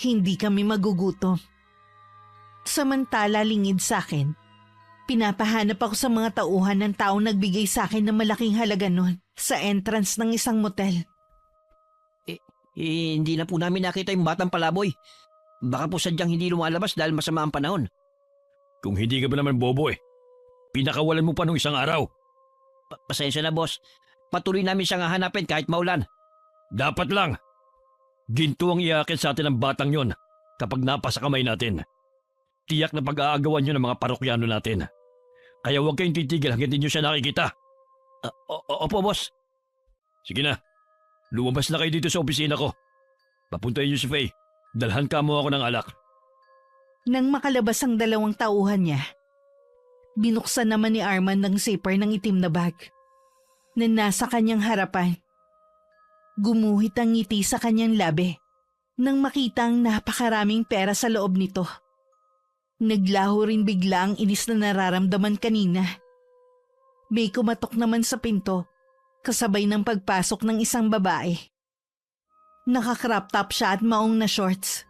hindi kami magugutom. Samantala lingid sa akin, pinapahanap ako sa mga tauhan ng taong nagbigay sa akin ng malaking halaga noon sa entrance ng isang motel. Hindi na po namin nakita yung batang palaboy. Baka po sadyang hindi lumalabas dahil masama ang panahon. Kung hindi ka ba naman bobo pinakawalan mo pa nung isang araw. Pasensya na, boss. Patuloy namin siyang hahanapin kahit maulan. Dapat lang. Ginto ang iakit sa atin ng batang yon kapag napasa kamay natin. Tiyak na pag-aagawan nyo ng mga parokyano natin. Kaya huwag kayong titigil hanggang hindi nyo siya nakikita. Opo, boss. Sige na. Lumabas na kayo dito sa opisina ko. Papuntahin nyo si Faye. Dalhan ka mo ako ng alak. Nang makalabas ang dalawang tauhan niya, binuksan naman ni Arman ng zipper ng itim na bag na nasa kanyang harapan. Gumuhit ang ngiti sa kanyang labi nang makita ang napakaraming pera sa loob nito. Naglaho rin bigla ang inis na nararamdaman kanina. May kumatok naman sa pinto kasabay ng pagpasok ng isang babae. Naka-crop top siya at maong na shorts.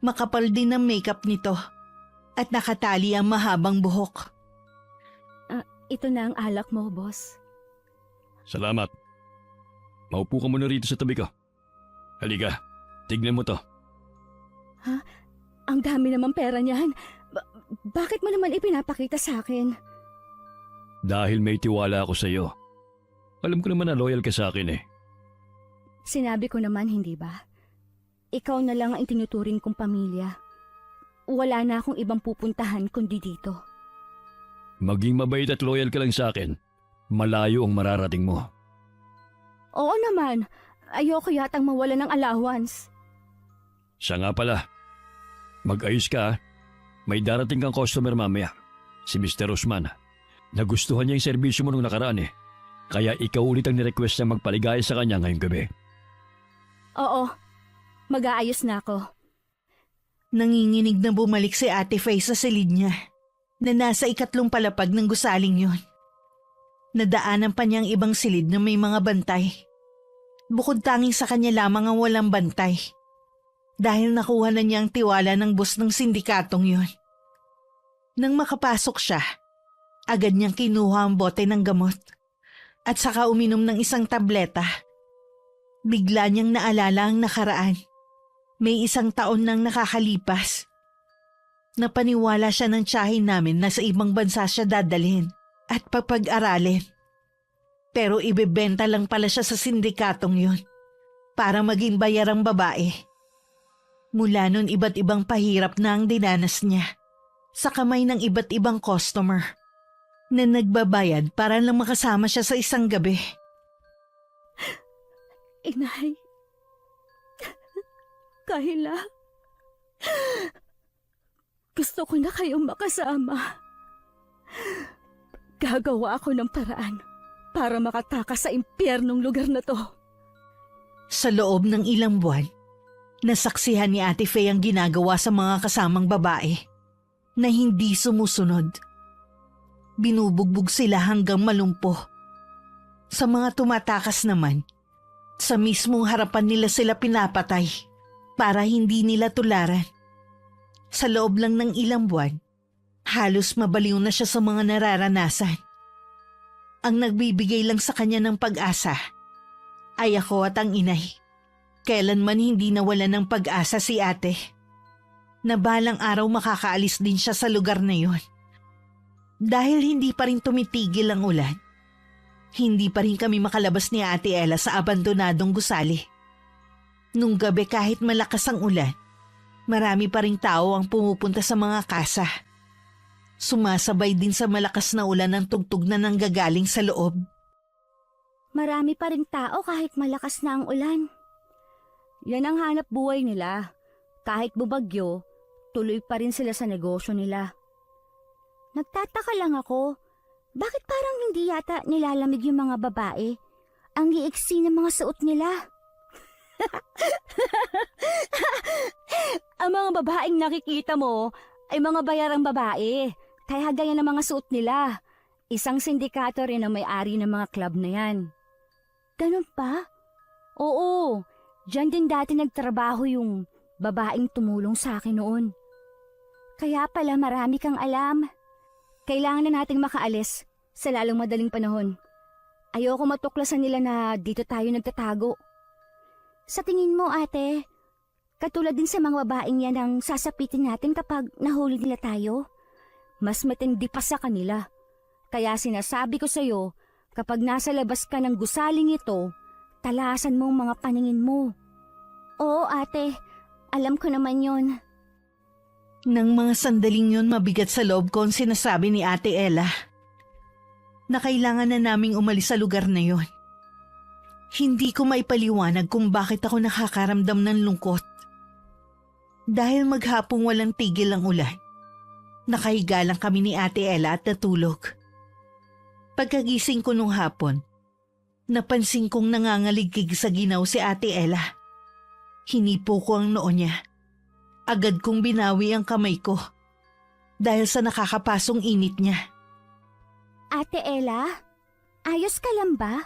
Makapal din ang makeup nito at nakatali ang mahabang buhok. Ito na ang alak mo, boss. Salamat. Maupo ka muna rito sa tabi ko. Halika, tignan mo to. Ang dami naman pera niyan. Bakit mo naman ipinapakita sa akin? Dahil may tiwala ako sa iyo. Alam ko naman na loyal ka sa akin Sinabi ko naman, hindi ba? Ikaw na lang ang itinuturing kong pamilya. Wala na akong ibang pupuntahan kundi dito. Maging mabait at loyal ka lang sa akin. Malayo ang mararating mo. Oo naman. Ayoko yatang mawala ng allowance. Siya nga pala. Mag-ayos ka. May darating kang customer mamaya. Si Mr. Osman. Nagustuhan niya yung serbisyo mo nung nakaraan Kaya ikaw ulit ang nirequest niya magpaligaya sa kanya ngayong gabi. Oo. Mag-aayos na ako. Nanginginig na bumalik si Ate Faye sa silid niya na nasa ikatlong palapag ng gusaling yon. Nadaanan pa niyang ibang silid na may mga bantay. Bukod tanging sa kanya lamang ang walang bantay. Dahil nakuha na niya ang tiwala ng boss ng sindikatong yon. Nang makapasok siya, agad niyang kinuha ang bote ng gamot at saka uminom ng isang tableta. Bigla niyang naalala ang nakaraan. May isang taon nang nakakalipas. Napaniwala siya ng tiyahin namin na sa ibang bansa siya dadalhin at papag-aralin. Pero ibebenta lang pala siya sa sindikatong yun para maging bayarang babae. Mula nun iba't ibang pahirap na ang dinanas niya sa kamay ng iba't ibang customer na nagbabayad para lang makasama siya sa isang gabi. Inay. Kayla. Gusto ko na kayong makasama. Gagawa ako ng paraan para makatakas sa impyernong lugar na to. Sa loob ng ilang buwan, nasaksihan ni Ate Faye ang ginagawa sa mga kasamang babae na hindi sumusunod. Binubugbog sila hanggang malumpo. Sa mga tumatakas naman, Sa mismong harapan nila sila pinapatay para hindi nila tularan. Sa loob lang ng ilang buwan, halos mabaliw na siya sa mga nararanasan. Ang nagbibigay lang sa kanya ng pag-asa ay ako at ang inay. Kailanman hindi nawala ng pag-asa si ate. Na balang araw makakaalis din siya sa lugar na yon. Dahil hindi pa rin tumitigil ang ulan, hindi pa rin kami makalabas ni Ate Ella sa abandonadong gusali. Nung gabi kahit malakas ang ulan, marami pa ring tao ang pumupunta sa mga kasa. Sumasabay din sa malakas na ulan ang tugtog na nanggagaling sa loob. Marami pa ring tao kahit malakas na ang ulan. Yan ang hanap buhay nila. Kahit bubagyo, tuloy pa rin sila sa negosyo nila. Nagtataka lang ako, bakit parang hindi yata nilalamig yung mga babae? Ang iiksi ng mga suot nila. Ang mga babaeng nakikita mo ay mga bayarang babae, kaya ganyan ang mga suot nila. Isang sindikato rin ang may-ari ng mga club na yan. Ganun pa? Oo, dyan din dati nagtrabaho yung babaeng tumulong sa akin noon. Kaya pala marami kang alam. Kailangan na nating makaalis sa lalong madaling panahon. Ayoko matuklasan nila na dito tayo nagtatago. Sa tingin mo, ate, katulad din sa mga babaeng yan ang sasapitin natin kapag nahuli nila tayo? Mas matindi pa sa kanila. Kaya sinasabi ko sa'yo, kapag nasa labas ka ng gusaling ito, talasan mo ang mga paningin mo. Oo, ate, alam ko naman yon. Nang mga sandaling yun mabigat sa loob ko ang sinasabi ni Ate Ella na kailangan na naming umalis sa lugar na yon. Hindi ko maipaliwanag kung bakit ako nakakaramdam ng lungkot. Dahil maghapong walang tigil ang ulan, nakahiga lang kami ni Ate Ella at natulog. Pagkagising ko nung hapon, napansin kong nangangaligig sa ginaw si Ate Ella. Hinipo ko ang noo niya. Agad kong binawi ang kamay ko dahil sa nakakapasong init niya. Ate Ella, ayos ka lang ba?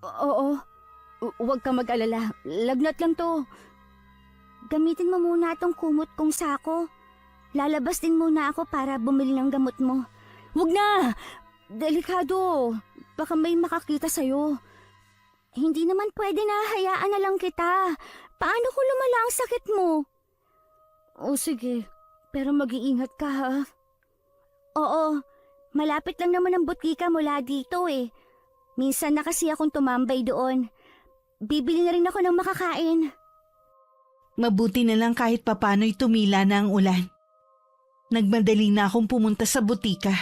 Oo, huwag ka mag-alala. Lagnat lang to. Gamitin mo muna itong kumot kong sako. Lalabas din muna ako para bumili ng gamot mo. Huwag na! Delikado. Baka may makakita sa'yo. Hindi naman pwede na hayaan na lang kita. Paano kung lumala ang sakit mo? O sige, pero mag-iingat ka ha. Oo, malapit lang naman ang butika mula dito eh. Minsan na kasi akong tumambay doon. Bibili na rin ako ng makakain. Mabuti na lang kahit papano'y tumila na ang ulan. Nagmadali na akong pumunta sa butika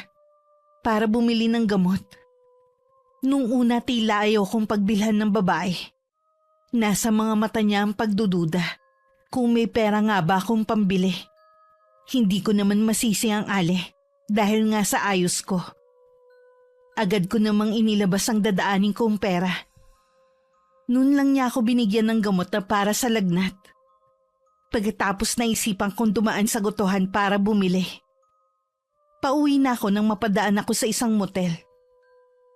para bumili ng gamot. Nung una tila ayaw kong pagbilhan ng babae. Nasa mga mata niya ang pagdududa kung may pera nga ba akong pambili. Hindi ko naman masisi ang ale dahil nga sa ayos ko. Agad ko namang inilabas ang dadaanin kong pera. Noon lang niya ako binigyan ng gamot na para sa lagnat. Pagkatapos naisipan kong dumaan sa gotohan para bumili. Pauwi na ako nang mapadaan ako sa isang motel.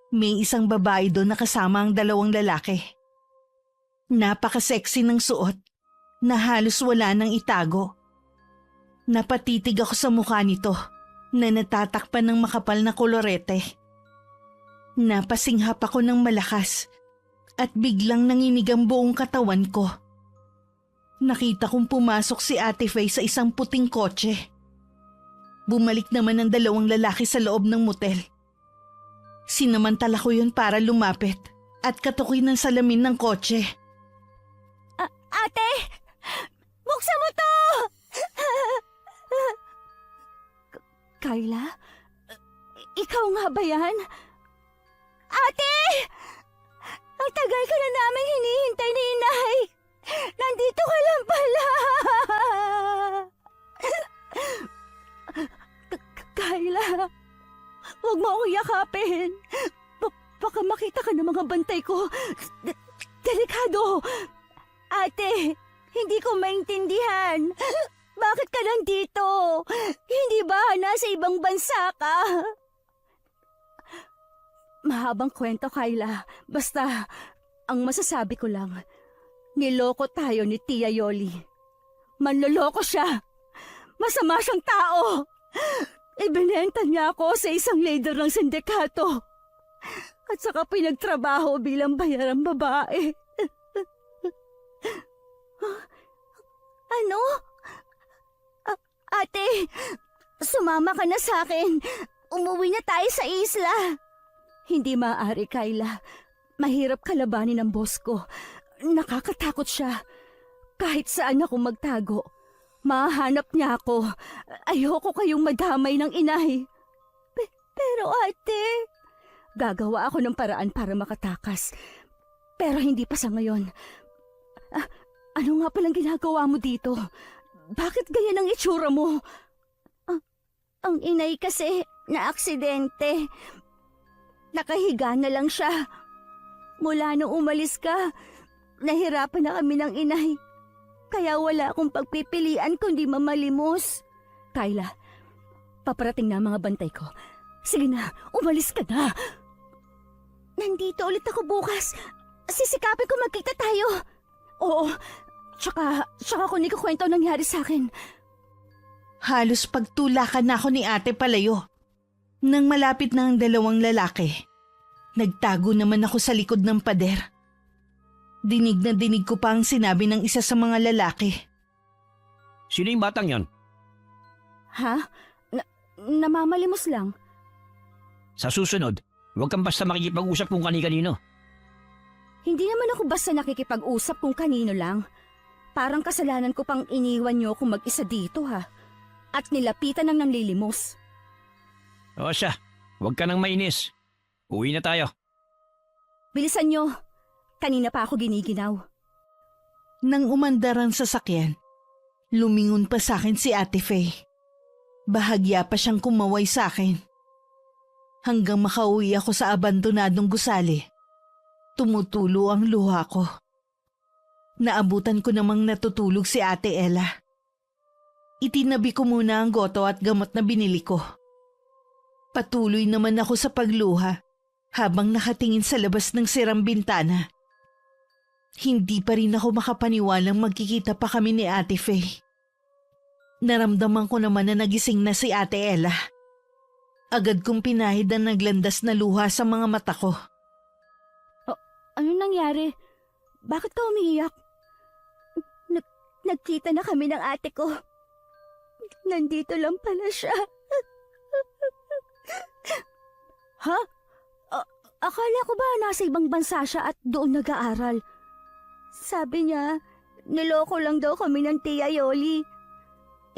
May isang babae doon na kasama ang dalawang lalaki. Napaka-sexy ng suot na halos wala nang itago. Napatitig ako sa mukha nito na natatakpan ng makapal na kolorete. Napasinghap ako ng malakas at biglang nanginig ang buong katawan ko. Nakita kong pumasok si Ate Faye sa isang puting kotse. Bumalik naman ang dalawang lalaki sa loob ng motel. Sinamantala ko yun para lumapit at katukoy ng salamin ng kotse. Ate! Buksan mo to! Kayla? Ikaw nga ba yan? Ate! Ang tagal ka na namin hinihintay ni Inay! Nandito ka lang pala! Kayla, huwag mo akong yakapin. Baka makita ka ng mga bantay ko. Delikado! Ate, hindi ko maintindihan. Bakit ka nandito? Hindi ba nasa ibang bansa ka? Mahabang kwento, Kayla. Basta, Ang masasabi ko lang, niloko tayo ni Tia Yoli. Manloloko siya. Masama siyang tao. Ibinenta niya ako sa isang leader ng sindikato. At saka pinagtrabaho bilang bayarang babae. Ano? Ate, sumama ka na sa akin. Umuwi na tayo sa isla. Hindi maaari, Kayla. Mahirap kalabanin ang boss ko. Nakakatakot siya. Kahit saan ako magtago, mahanap niya ako. Ayoko kayong madamay ng inay. Pero ate, gagawa ako ng paraan para makatakas. Pero hindi pa sa ngayon. Ano nga palang ginagawa mo dito? Bakit ganyan ang itsura mo? Ang inay kasi na aksidente. Nakahiga na lang siya. Mula nung umalis ka, nahirapan na kami ng inay. Kaya wala akong pagpipilian kundi mamalimos. Kayla, paparating na ang mga bantay ko. Sige na, umalis ka na. Nandito ulit ako bukas. Sisikapin ko magkita tayo. Oo, tsaka ko ni kukwento ang nangyari sa akin. Halos pagtulakan na ako ni ate palayo. Nang malapit na ang dalawang lalaki, nagtago naman ako sa likod ng pader. Dinig na dinig ko pa ang sinabi ng isa sa mga lalaki. Sino yung batang yon? Ha? Namamalimos lang. Sa susunod, huwag kang basta makikipag-usap kung kani-kanino. Hindi naman ako basta nakikipag-usap kung kanino lang. Parang kasalanan ko pang iniwan niyo kung mag-isa dito ha. At nilapitan ng nanlilimos. O siya, huwag ka nang mainis. Uwi na tayo. Bilisan niyo. Kanina pa ako giniginaw. Nang umandar ang sasakyan, lumingon pa sa akin si Ate Faye. Bahagya pa siyang kumaway sa akin. Hanggang makauwi ako sa abandonadong gusali, tumutulo ang luha ko. Naabutan ko namang natutulog si Ate Ella. Itinabi ko muna ang goto at gamot na binili ko. Patuloy naman ako sa pagluha habang nakatingin sa labas ng sirang bintana. Hindi pa rin ako makapaniwalang magkikita pa kami ni Ate Faye. Naramdaman ko naman na nagising na si Ate Ella. Agad kong pinahid ang naglandas na luha sa mga mata ko. Ano nangyari? Bakit ka umiiyak? Nagkita na kami ng ate ko. Nandito lang pala siya. Ha? Akala ko ba nasa ibang bansa siya at doon nag-aaral? Sabi niya, niloko lang daw kami ng Tia Yoli.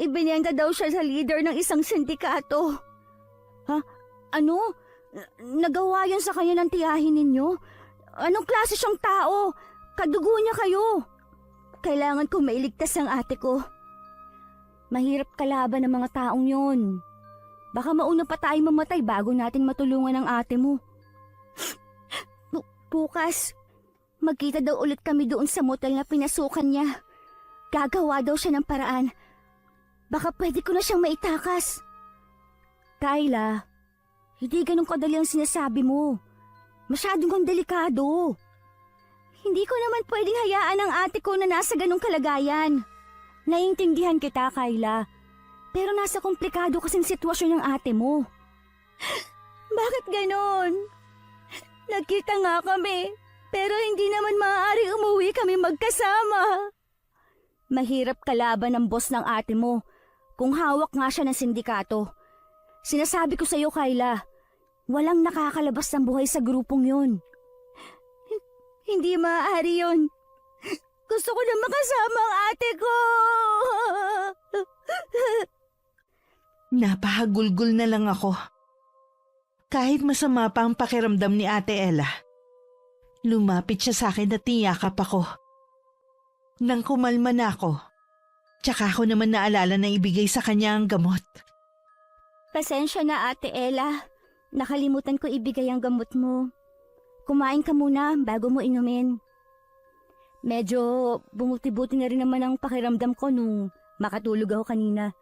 Ibinenta daw siya sa leader ng isang sindikato. Ha? Ano? Nagawa yun sa kanya ng tiyahin ninyo? Anong klase siyang tao? Kadugo niya kayo. Kailangan ko mailigtas ang ate ko. Mahirap kalaban ng mga taong yon. Baka mauna pa tayo mamatay bago natin matulungan ang ate mo. Bukas, magkita daw ulit kami doon sa motel na pinasukan niya. Gagawa daw siya ng paraan. Baka pwede ko na siyang maitakas. Kayla, hindi ganun kadali ang sinasabi mo. Masyadong kang delikado. Hindi ko naman pwedeng hayaan ang ate ko na nasa ganung kalagayan. Naiintindihan kita, Kayla. Pero nasa komplikado kasing sitwasyon ng ate mo. Bakit ganon? Nagkita nga kami, pero hindi naman maaari umuwi kami magkasama. Mahirap kalaban ng boss ng ate mo kung hawak nga siya ng sindikato. Sinasabi ko sa iyo, Kayla, walang nakakalabas ng buhay sa grupong yun. Hindi maaari yun. Gusto ko na makasama ang ate ko. Napahagulgul na lang ako. Kahit masama pa ang pakiramdam ni Ate Ella, lumapit siya sa akin at niyakap ako. Nang kumalma na ako, tsaka ako naman naalala na ibigay sa kanya ang gamot. Pasensya na, Ate Ella. Nakalimutan ko ibigay ang gamot mo. Kumain ka muna bago mo inumin. Medyo bumuti-buti na rin naman ang pakiramdam ko nung makatulog ako kanina.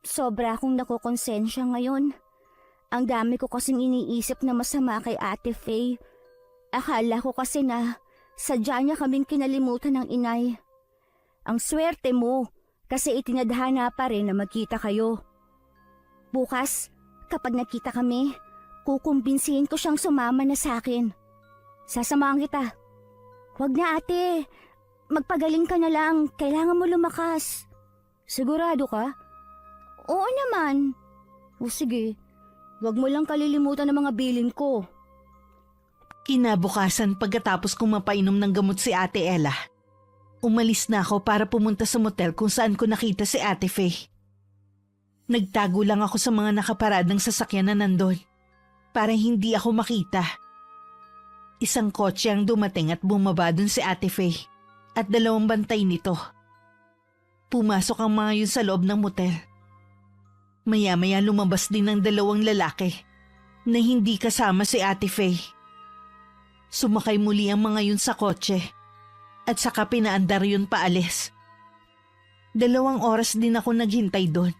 Sobra akong nakokonsensya ngayon. Ang dami ko kasing iniisip na masama kay Ate Faye. Akala ko kasi na sadya niya kaming kinalimutan ng inay. Ang swerte mo kasi itinadhana pa rin na magkita kayo. Bukas, kapag nakita kami, kukumbinsihin ko siyang sumama na sa akin. Sasamahan kita. Huwag na ate, magpagaling ka na lang, kailangan mo lumakas. Sigurado ka? Oo naman. O sige, huwag mo lang kalilimutan ng mga bilin ko. Kinabukasan pagkatapos kong mapainom ng gamot si Ate Ella, umalis na ako para pumunta sa motel kung saan ko nakita si Ate Faye. Nagtago lang ako sa mga nakaparadang sasakyan na nandun para hindi ako makita. Isang kotse ang dumating at bumaba dun si Ate Faye at 2 bantay nito. Pumasok ang mga yun sa loob ng motel. Maya-maya lumabas din ng 2 lalaki na hindi kasama si Ate Faye. Sumakay muli ang mga yun sa kotse at saka pinaandar yun paalis. 2 oras din ako naghintay doon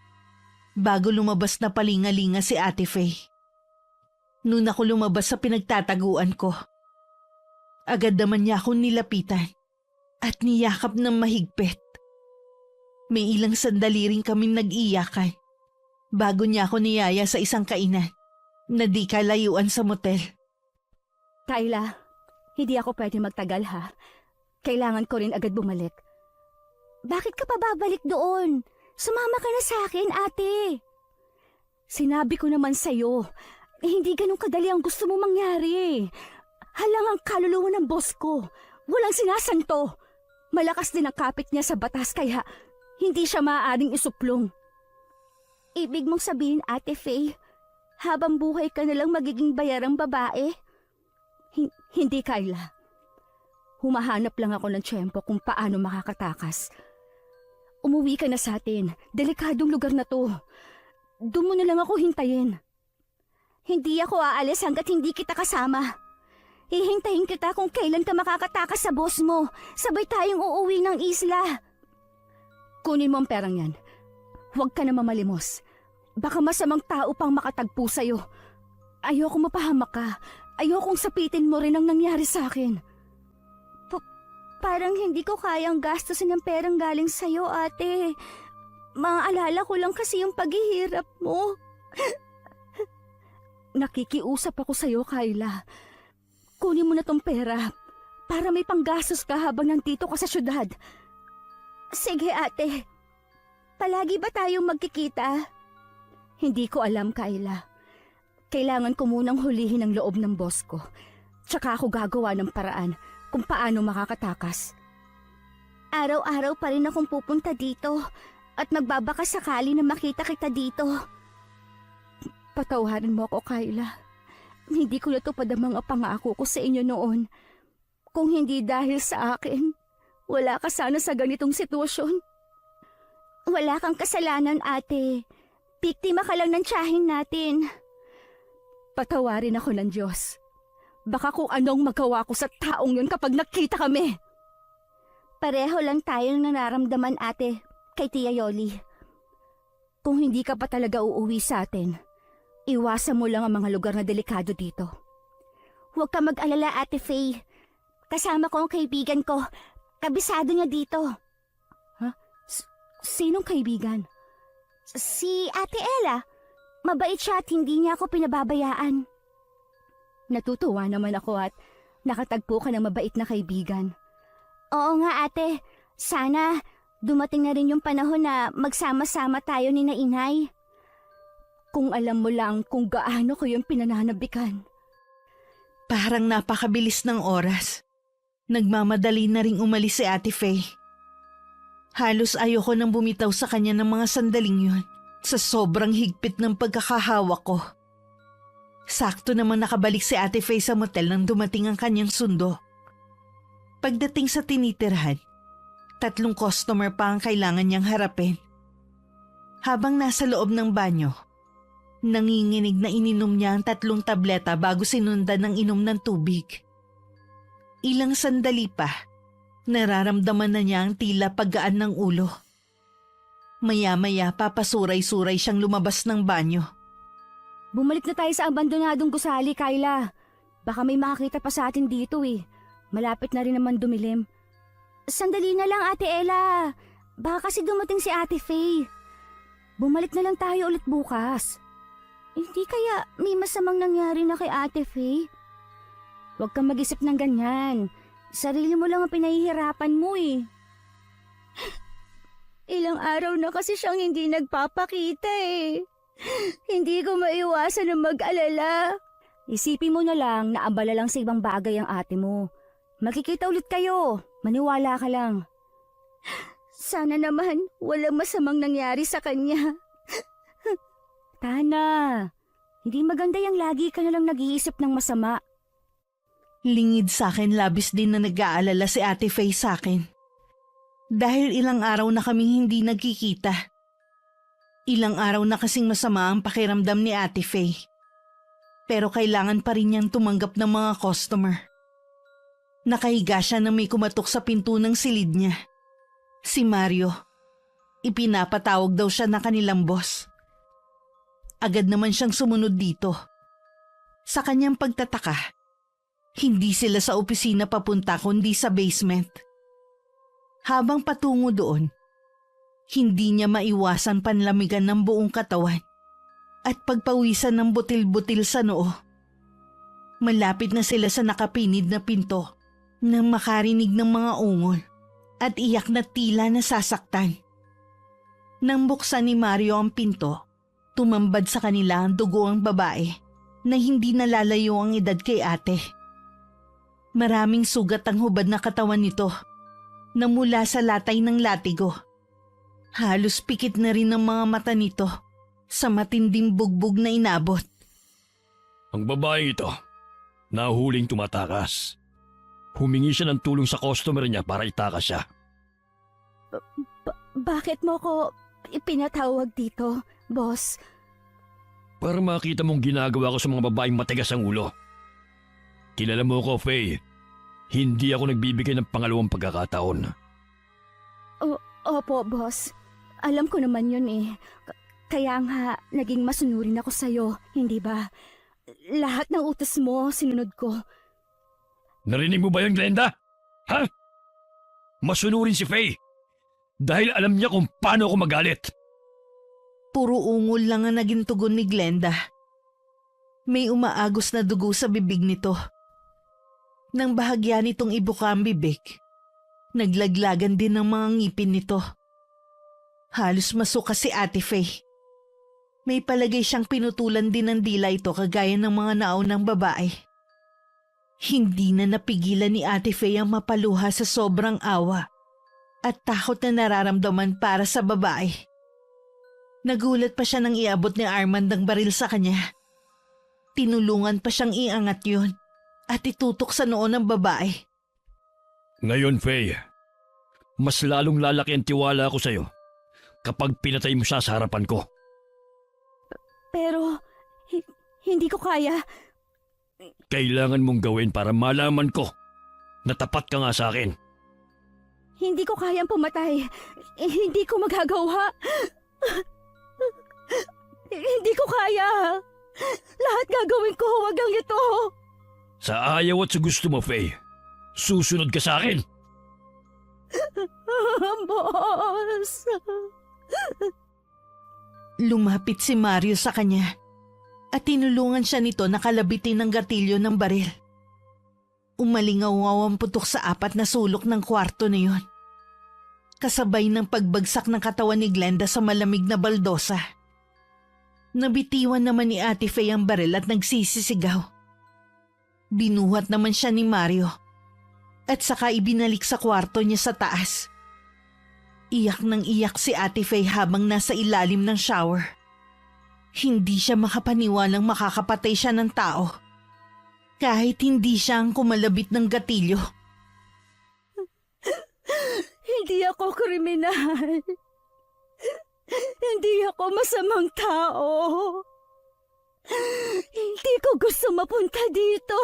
bago lumabas na palingalinga si Ate Faye. Noon ako lumabas sa pinagtataguan ko, agad naman niya akong nilapitan at niyakap ng mahigpit. May ilang sandali rin kaming nag-iyakan bago niya ako niyaya sa isang kainan na di kalayuan sa motel. Kayla, hindi ako pwede magtagal ha. Kailangan ko rin agad bumalik. Bakit ka pa babalik doon? Sumama ka na sa akin, ate. Sinabi ko naman sa'yo, hindi ganun kadali ang gusto mo mangyari. Halang ang kaluluwa ng boss ko. Walang sinasanto. Malakas din ang kapit niya sa batas kaya hindi siya maaaring isuplong. Ibig mong sabihin, Ate Faye, habang buhay ka nalang magiging bayarang babae? Hindi, Kayla. Humahanap lang ako ng tiyempo kung paano makakatakas. Umuwi ka na sa atin. Delikadong lugar na to. Doon mo na lang ako hintayin. Hindi ako aalis hanggat hindi kita kasama. Hihintayin kita kung kailan ka makakatakas sa boss mo. Sabay tayong uuwi ng isla. Kunin mo ang perang yan. Huwag ka na mamalimos. Baka masamang tao pang makatagpo sa'yo. Ayoko mapahamak ka. Ayokong sapitin mo rin ang nangyari sa akin. Parang hindi ko kayang gastusin ng perang galing sa'yo, ate. Maaalala ko lang kasi yung paghihirap mo. Nakikiusap ako sa'yo, Kayla. Kunin mo na tong pera para may panggastos ka habang nandito ka sa syudad. Sige, ate. Palagi ba tayong magkikita? Hindi ko alam, Kayla. Kailangan ko munang hulihin ang loob ng boss ko. Tsaka ako gagawa ng paraan kung paano makakatakas. Araw-araw pa rin akong pupunta dito at magbabaka sakali na makita kita dito. Patawarin mo ako, Kayla. Hindi ko natupad ang mga pangako ko sa inyo noon. Kung hindi dahil sa akin, wala ka sana sa ganitong sitwasyon. Wala kang kasalanan, ate. Biktima ka lang ng tiyahin natin. Patawarin ako ng Diyos. Baka kung anong magawa ko sa taong yun kapag nakita kami. Pareho lang tayo ng nararamdaman, ate, kay Tia Yoli. Kung hindi ka pa talaga uuwi sa atin, iwasan mo lang ang mga lugar na delikado dito. Huwag ka mag-alala, Ate Faye. Kasama ko ang kaibigan ko. Kabisado niya dito. Ha? Sinong kaibigan? Si Ate Ella. Mabait siya at hindi niya ako pinababayaan. Natutuwa naman ako at nakatagpo ka ng mabait na kaibigan. Oo nga, ate. Sana dumating na rin yung panahon na magsama-sama tayo ni Inay. Kung alam mo lang kung gaano ko yung pinananabikan. Parang napakabilis ng oras. Nagmamadali na ring umalis si Ate Faye. Halos ayoko nang bumitaw sa kanya ng mga sandaling yun sa sobrang higpit ng pagkakahawak ko. Sakto namang nakabalik si Ate Faye sa motel nang dumating ang kanyang sundo. Pagdating sa tinitirhan, 3 customer pa ang kailangan niyang harapin. Habang nasa loob ng banyo, nanginginig na ininom niya ang 3 tableta bago sinundan ng inom ng tubig. Ilang sandali pa, nararamdaman na niya ang tila paggaan ng ulo. Maya-maya papasuray-suray siyang lumabas ng banyo. Bumalik na tayo sa abandonadong gusali, Kayla. Baka may makakita pa sa atin dito eh. Malapit na rin naman dumilim. Sandali na lang, Ate Ella. Baka kasi dumating si Ate Faye. Bumalik na lang tayo ulit bukas. Hindi kaya may masamang nangyari na kay Ate Faye? Huwag kang mag-isip ng ganyan. Sarili mo lang ang pinahihirapan mo eh. Ilang araw na kasi siyang hindi nagpapakita eh. Hindi ko maiwasan na mag-alala. Isipin mo na lang na abala lang sa ibang bagay ang ate mo. Makikita ulit kayo. Maniwala ka lang. Sana naman walang masamang nangyari sa kanya. Tana, hindi maganda yung lagi ka na lang nag-iisip ng masama. Lingid sa akin labis din na nag-aalala si Ate Faye sa akin. Dahil ilang araw na kaming hindi nagkikita. Ilang araw na kasing masama ang pakiramdam ni Ate Faye. Pero kailangan pa rin niyang tumanggap ng mga customer. Nakahiga siya na may kumatok sa pinto ng silid niya. Si Mario. Ipinapatawag daw siya na kanilang boss. Agad naman siyang sumunod dito. Sa kanyang pagtataka, hindi sila sa opisina papunta kundi sa basement. Habang patungo doon, hindi niya maiwasan panlamigan ng buong katawan at pagpawisan ng butil-butil sa noo. Malapit na sila sa nakapinid na pinto nang makarinig ng mga ungol at iyak na tila nasasaktan. Nang buksan ni Mario ang pinto, tumambad sa kanila ang dugo ang babae na hindi nalalayo ang edad kay ate. Maraming sugat ang hubad na katawan nito na mula sa latay ng latigo. Halos pikit na rin ang mga mata nito sa matinding bugbog na inabot. Ang babaeng ito, nahuling tumatakas. Humingi siya ng tulong sa customer niya para itakas siya. Bakit mo ko ipinatawag dito, boss? Para makita mong ginagawa ko sa mga babaeng matigas ang ulo. Kilala mo ko, Faye. Hindi ako nagbibigay ng pangalawang pagkakataon. Opo, boss. Alam ko naman yun eh. Kaya nga, naging masunurin ako sa'yo, hindi ba? Lahat ng utos mo, sinunod ko. Narinig mo ba yun, Glenda? Ha? Masunurin si Faye. Dahil alam niya kung paano ako magalit. Puro ungol lang ang naging tugon ni Glenda. May umaagos na dugo sa bibig nito. Nang bahagya nitong ibuka ang bibig, naglaglagan din ng mga ngipin nito. Halos masuka si Ate Faye. May palagay siyang pinutulan din ng dila ito kagaya ng mga naunang babae. Hindi na napigilan ni Ate Faye ang mapaluha sa sobrang awa at takot na nararamdaman para sa babae. Nagulat pa siya nang iabot ni Armand ang baril sa kanya. Tinulungan pa siyang iangat yun at itutok sa noo ng babae. Ngayon, Faye, mas lalong lalaki ang tiwala ko sa'yo kapag pinatay mo siya sa harapan ko. Pero, hindi ko kaya. Kailangan mong gawin para malaman ko na tapat ka nga sa akin. Hindi ko kayang pumatay. Hindi ko magagawa. Hindi ko kaya. Lahat gagawin ko, wag ang ito. Sa ayaw at sa gusto mo, Faye, susunod ka sa akin. Boss. Lumapit si Mario sa kanya at tinulungan siya nito na kalabitin ng gatilyo ng baril. Umalingaw ang putok sa apat na sulok ng kwarto na yon. Kasabay ng pagbagsak ng katawan ni Glenda sa malamig na baldosa. Nabitiwan naman ni Ate Faye ang baril at nagsisisigaw. Binuhat naman siya ni Mario at saka ibinalik sa kwarto niya sa taas. Iyak nang iyak si Ate Faye habang nasa ilalim ng shower. Hindi siya makapaniwalang makakapatay siya ng tao. Kahit hindi siya ang kumalabit ng gatilyo. Hindi ako kriminal. Hindi ako masamang tao. Hindi ko gusto mapunta dito.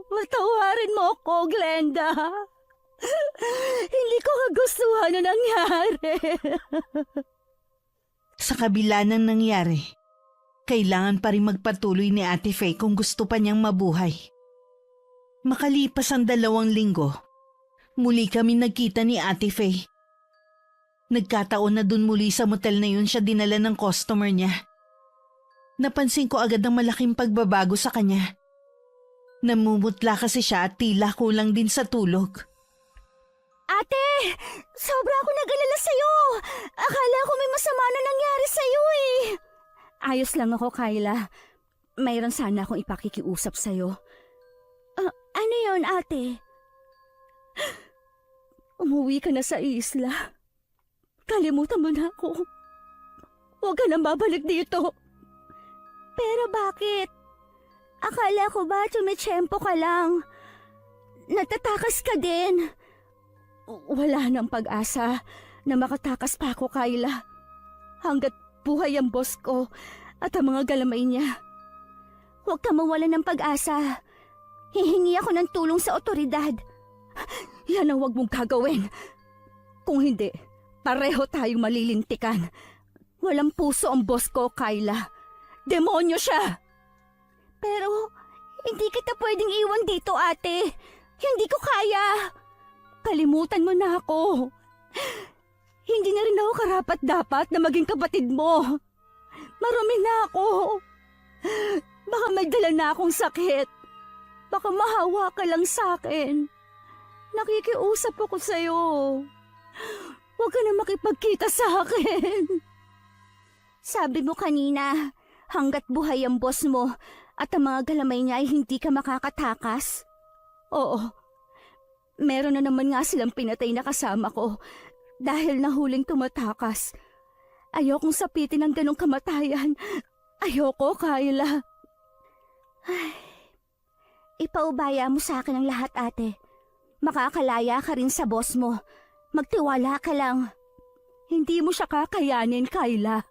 Patawarin mo ako, Glenda. Hindi ko kagustuhan na nangyari. Sa kabila ng nangyari, kailangan pa rin magpatuloy ni Ate Faye kung gusto pa niyang mabuhay. Makalipas ang 2 linggo, muli kami nagkita ni Ate Faye. Nagkataon na dun muli sa motel na yun siya dinala ng customer niya. Napansin ko agad ang malaking pagbabago sa kanya. Namumutla kasi siya at tila kulang din sa tulog. Ate! Sobra ako nag-alala sa'yo! Akala ko may masama na nangyari sa'yo eh! Ayos lang ako, Kyla. Mayroon sana akong ipakikiusap sa'yo. Ano yon, ate? Umuwi ka na sa isla. Kalimutan mo na ako. Huwag ka nang babalik dito. Pero bakit? Akala ko ba tumitsyempo ka lang? Natatakas ka din. Wala nang pag-asa na makatakas pa ako, Kyla. Hanggat buhay ang boss ko at ang mga galamay niya. Huwag ka mawala ng pag-asa. Hihingi ako ng tulong sa otoridad. Yan ang huwag mong gagawin. Kung hindi, pareho tayong malilintikan. Walang puso ang boss ko, Kyla. Demonyo siya! Pero, hindi kita pwedeng iwan dito, ate. Hindi ko kaya. Kalimutan mo na ako. Hindi na rin ako karapat-dapat na maging kapatid mo. Marumi na ako. Baka may dala na akong sakit. Baka mahawa ka lang sa akin. Nakikiusap ako sa'yo. Huwag ka na makipagkita sa akin. Sabi mo kanina, hanggat buhay ang boss mo at ang mga galamay niya ay hindi ka makakatakas. Oo, meron na naman nga silang pinatay na kasama ko dahil nahuling tumatakas. Ayokong sapitin ng ganong kamatayan. Ayoko, Kyla. Ay, ipaubaya mo sa akin ang lahat, ate. Makakalaya ka rin sa boss mo. Magtiwala ka lang. Hindi mo siya kakayanin, Kyla.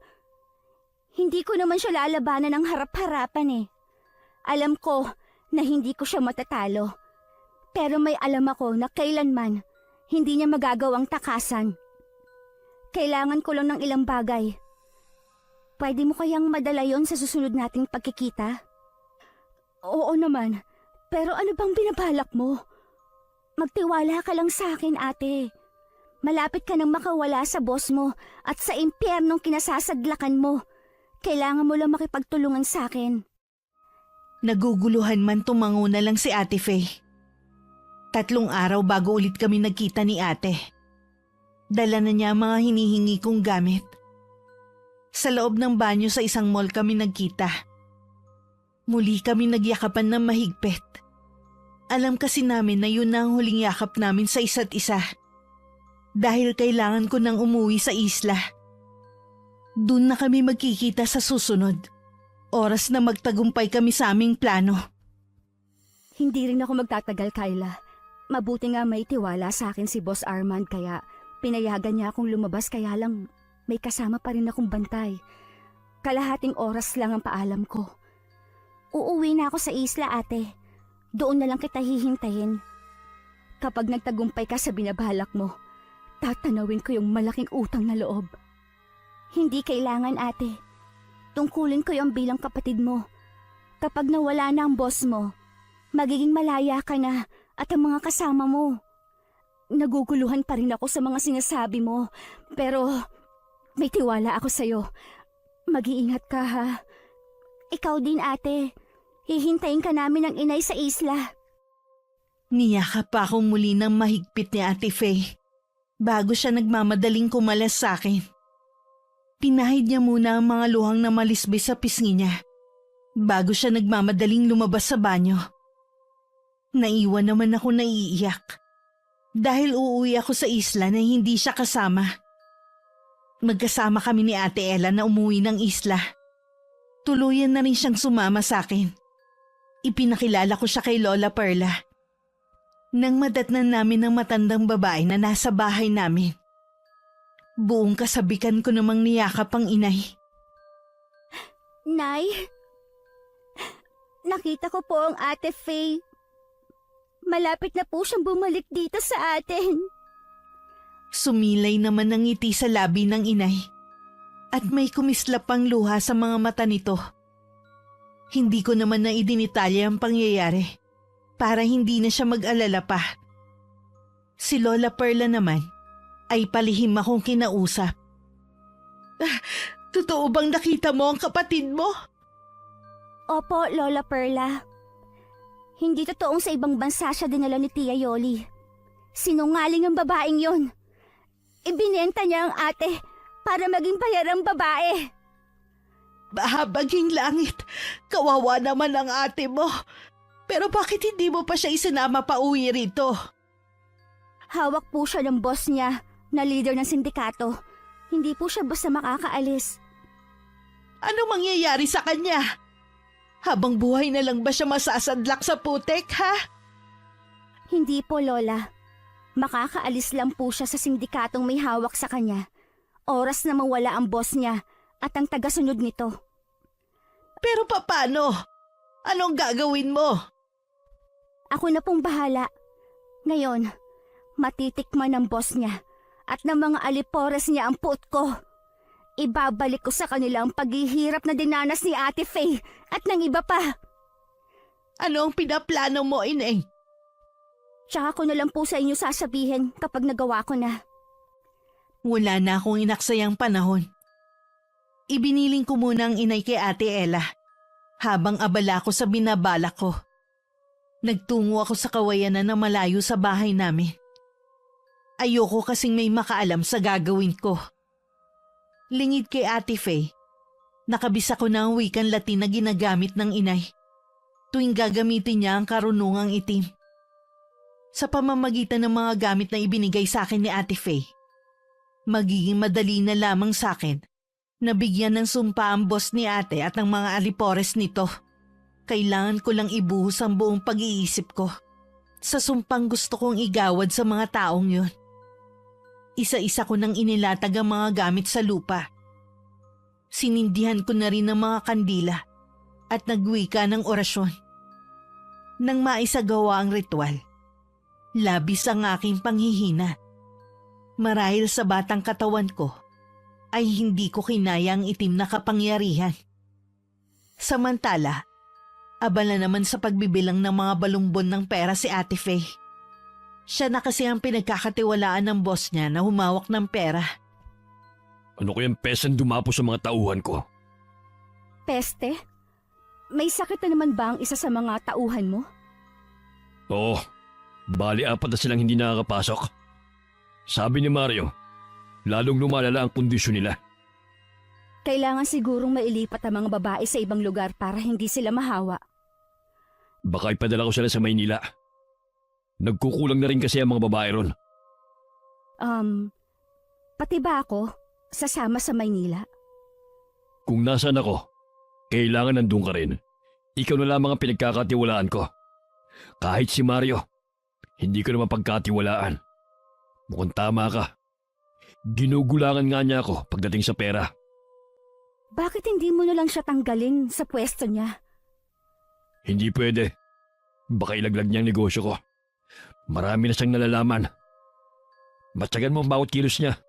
Hindi ko naman siya lalabanan ng harap-harapan eh. Alam ko na hindi ko siya matatalo. Pero may alam ako na kailanman hindi niya magagawang takasan. Kailangan ko lang ng ilang bagay. Pwede mo kayang madala yon sa susunod nating pagkikita? Oo naman. Pero ano bang binabalak mo? Magtiwala ka lang sa akin, ate. Malapit ka nang makawala sa boss mo at sa impyernong kinasasadlakan mo. Kailangan mo lang makipagtulungan sa akin. Naguguluhan man tumango na lang si Ate Faye. 3 araw bago ulit kami nagkita ni ate. Dala na niya ang mga hinihingi kong gamit. Sa loob ng banyo sa isang mall kami nagkita. Muli kami nagyakapan ng mahigpit. Alam kasi namin na yun na ang huling yakap namin sa isa't isa. Dahil kailangan ko nang umuwi sa isla. Doon na kami magkikita sa susunod. Oras na magtagumpay kami sa aming plano. Hindi rin ako magtatagal, Kyla. Mabuti nga may tiwala sa akin si Boss Armand kaya pinayagan niya akong lumabas kaya lang may kasama pa rin akong bantay. Kalahating oras lang ang paalam ko. Uuwi na ako sa isla, ate. Doon na lang kita hihintayin. Kapag nagtagumpay ka sa binabalak mo, tatanawin ko yung malaking utang na loob. Hindi kailangan, ate. Tungkulin ko yung bilang kapatid mo. Kapag nawala na ang boss mo, magiging malaya ka na at ang mga kasama mo. Naguguluhan pa rin ako sa mga sinasabi mo, pero may tiwala ako sa'yo. Mag-iingat ka, ha? Ikaw din, ate. Hihintayin ka namin ng inay sa isla. Niyakap pa akong muli ng mahigpit ni Ate Faye bago siya nagmamadaling kumalas sa akin. Pinahid niya muna ang mga luhang na malisbis sa pisngi niya bago siya nagmamadaling lumabas sa banyo. Naiwan naman ako naiiyak dahil uuwi ako sa isla na hindi siya kasama. Magkasama kami ni Ate Ella na umuwi ng isla. Tuluyan na rin siyang sumama sa akin. Ipinakilala ko siya kay Lola Perla. Nang madatnan namin ng matandang babae na nasa bahay namin, buong kasabikan ko namang niyakap ang inay. Nay, nakita ko po ang Ate Faye. Malapit na po siyang bumalik dito sa atin. Sumilay naman ang ngiti sa labi ng inay at may kumislap pang luha sa mga mata nito. Hindi ko naman na idinitalya ang pangyayari para hindi na siya mag-alala pa. Si Lola Perla naman ay palihim akong kinausap. Totoo bang nakita mo ang kapatid mo? Opo, Lola Perla. Hindi totoong sa ibang bansa siya dinala ni Tia Yoli. Sinungaling ang babaeng yon. Ibinenta niya ang ate para maging bayarang babae. Bahabaging langit, kawawa naman ang ate mo. Pero bakit hindi mo pa siya isinama pa uwi rito? Hawak po siya ng boss niya na leader ng sindikato. Hindi po siya basta makakaalis. Ano mangyayari sa kanya? Habang buhay na lang ba siya masasadlak sa putek, ha? Hindi po, Lola. Makakaalis lang po siya sa sindikatong may hawak sa kanya. Oras na mawala ang boss niya at ang tagasunod nito. Pero paano? Anong gagawin mo? Ako na pong bahala. Ngayon, matitikman ng boss niya at ng mga alipores niya ang puot ko. Ibabalik ko sa kanila ang paghihirap na dinanas ni Ate Faye at ng iba pa. Ano ang pinaplano mo, Ineng? Tsaka ko na lang po sa inyo sasabihin kapag nagawa ko na. Wala na akong inaksayang panahon. Ibiniling ko muna ang inay kay Ate Ella habang abala ko sa binabalak ko. Nagtungo ako sa kawayanan na malayo sa bahay namin. Ayoko kasing may makaalam sa gagawin ko. Lingid kay Ate Faye, nakabisa ko na ang wikang Latin na ginagamit ng inay tuwing gagamitin niya ang karunungang itim. Sa pamamagitan ng mga gamit na ibinigay sa akin ni Ate Faye, magiging madali na lamang sa akin na bigyan ng sumpa ang boss ni ate at ang mga alipores nito. Kailangan ko lang ibuhos ang buong pag-iisip ko sa sumpang gusto kong igawad sa mga taong yun. Isa-isa ko nang inilatag ang mga gamit sa lupa. Sinindihan ko na rin ang mga kandila at nagwika ng orasyon. Nang maisagawa ang ritual, labis ang aking panghihina. Marahil sa batang katawan ko, ay hindi ko kinaya ang itim na kapangyarihan. Samantala, abala naman sa pagbibilang ng mga balumbon ng pera si Ate Faye. Siya na kasi ang pinagkakatiwalaan ng boss niya na humawak ng pera. Ano kayang pesan dumapo sa mga tauhan ko? Peste? May sakit na naman ba ang isa sa mga tauhan mo? Oo, bali 4 na silang hindi nakakapasok. Sabi ni Mario, lalong lumalala ang kondisyon nila. Kailangan sigurong mailipat ang mga babae sa ibang lugar para hindi sila mahawa. Baka ipadala ko sila sa Maynila. Nagkukulang na rin kasi ang mga babae ron. Pati ba ako sasama sa Maynila? Kung nasaan ako, kailangan nandun ka rin. Ikaw na lamang ang pinagkakatiwalaan ko. Kahit si Mario, hindi ko naman pagkatiwalaan. Mukhang tama ka. Ginugulangan nga niya ako pagdating sa pera. Bakit hindi mo na lang siya tanggalin sa pwesto niya? Hindi pwede. Baka ilaglag niya ang negosyo ko. Marami na siyang nalalaman. Matyagan mo ang bawat kilos niya.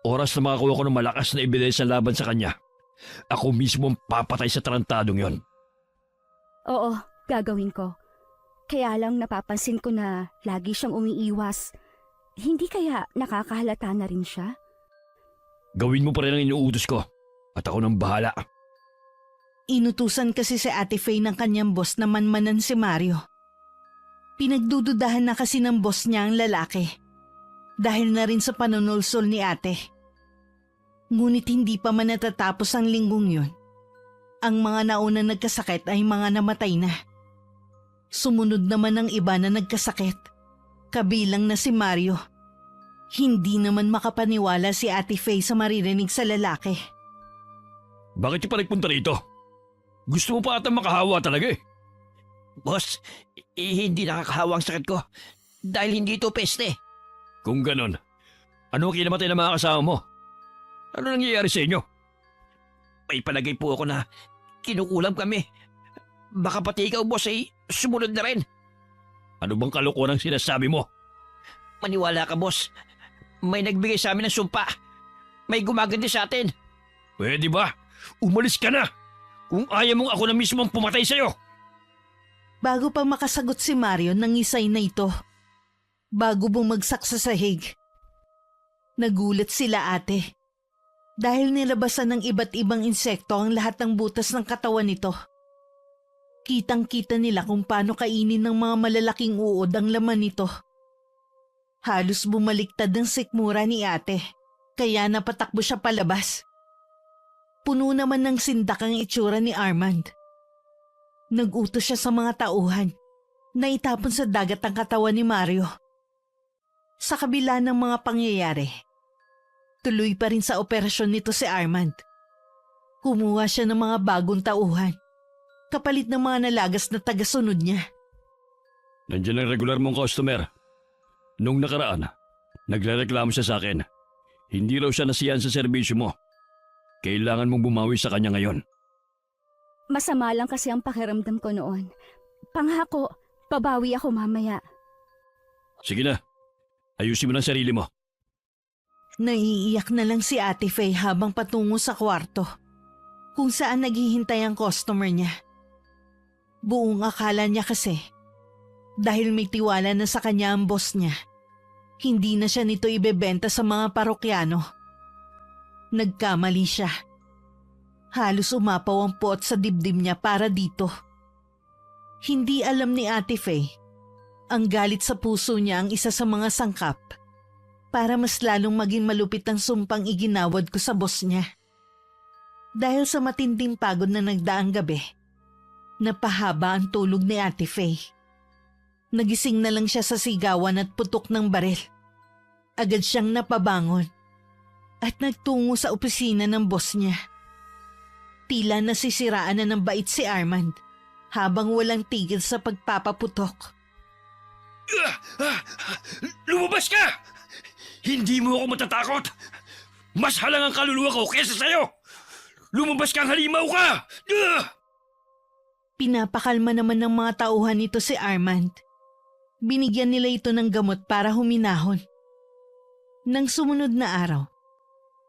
Oras na makakuha ko ng malakas na ebidensya laban sa kanya, ako mismo ang papatay sa tarantadong yon. Oo, gagawin ko. Kaya lang napapansin ko na lagi siyang umiiwas. Hindi kaya nakakahalata na rin siya? Gawin mo pa rin ang inuutos ko at ako nang bahala. Inutusan kasi si Ate Faye ng kanyang boss na manmanan si Mario. Pinagdududahan na kasi ng boss niya ang lalaki dahil na rin sa panunulsol ni ate. Ngunit hindi pa man natatapos ang linggong yun. Ang mga nauna nagkasakit ay mga namatay na. Sumunod naman ang iba na nagkasakit, kabilang na si Mario. Hindi naman makapaniwala si Ate Faye sa maririnig sa lalaki. Bakit ka pa nagpunta rito? Gusto mo pa ata makahawa talaga eh. Boss, hindi nakakahawa ang sakit ko dahil hindi ito peste. Kung ganon, ano ang kinamatay ng mga kasama mo? Ano nangyayari sa inyo? May palagay po ako na kinukulam kami. Baka pati ikaw, boss, ay sumunod na rin. Ano bang kalokohan ang sinasabi mo? Maniwala ka, boss. May nagbigay sa amin ng sumpa. May gumaganti sa atin. Pwede ba? Umalis ka na! Kung ayaw mong ako na mismo ang pumatay sa'yo! Bago pa makasagot si Mario ng isay na ito. Bago bumagsak sa sahig. Nagulat sila ate. Dahil nilabasan ng iba't ibang insekto ang lahat ng butas ng katawan nito. Kitang-kita nila kung paano kainin ng mga malalaking uod ang laman nito. Halos bumaliktad ang sikmura ni ate, kaya napatakbo siya palabas. Puno naman ng sindak ang itsura ni Armand. Nag-utos siya sa mga tauhan na itapon sa dagat ang katawan ni Mario. Sa kabila ng mga pangyayari, tuloy pa rin sa operasyon nito si Armand. Kumuha siya ng mga bagong tauhan, kapalit ng mga nalagas na tagasunod niya. Nandiyan ang regular mong customer. Nung nakaraan, nagrereklamo siya sa akin. Hindi raw siya nasiyahan sa serbisyo mo. Kailangan mong bumawi sa kanya ngayon. Masama lang kasi ang pakiramdam ko noon. Pangako, babawi ako mamaya. Sige na, ayusin mo ng sarili mo. Naiiyak na lang si Ate Faye habang patungo sa kwarto, kung saan naghihintay ang customer niya. Buong akala niya kasi, dahil may tiwala na sa kanya ang boss niya, hindi na siya nito ibebenta sa mga parokyano. Nagkamali siya. Halos umapaw ang puot sa dibdib niya para dito. Hindi alam ni Ate Faye, ang galit sa puso niya ang isa sa mga sangkap para mas lalong maging malupit ang sumpang iginawad ko sa boss niya. Dahil sa matinding pagod na nagdaang gabi, napahaba ang tulog ni Ate Faye. Nagising na lang siya sa sigawan at putok ng baril. Agad siyang napabangon at nagtungo sa opisina ng boss niya. Tila nasisiraan na ng bait si Armand habang walang tigil sa pagpapaputok. Lumabas ka! Hindi mo ako matatakot! Mas halang ang kaluluwa ko kesa sa'yo! Lumabas kang halimaw ka! Pinapakalma naman ng mga tauhan nito si Armand. Binigyan nila ito ng gamot para huminahon. Nang sumunod na araw,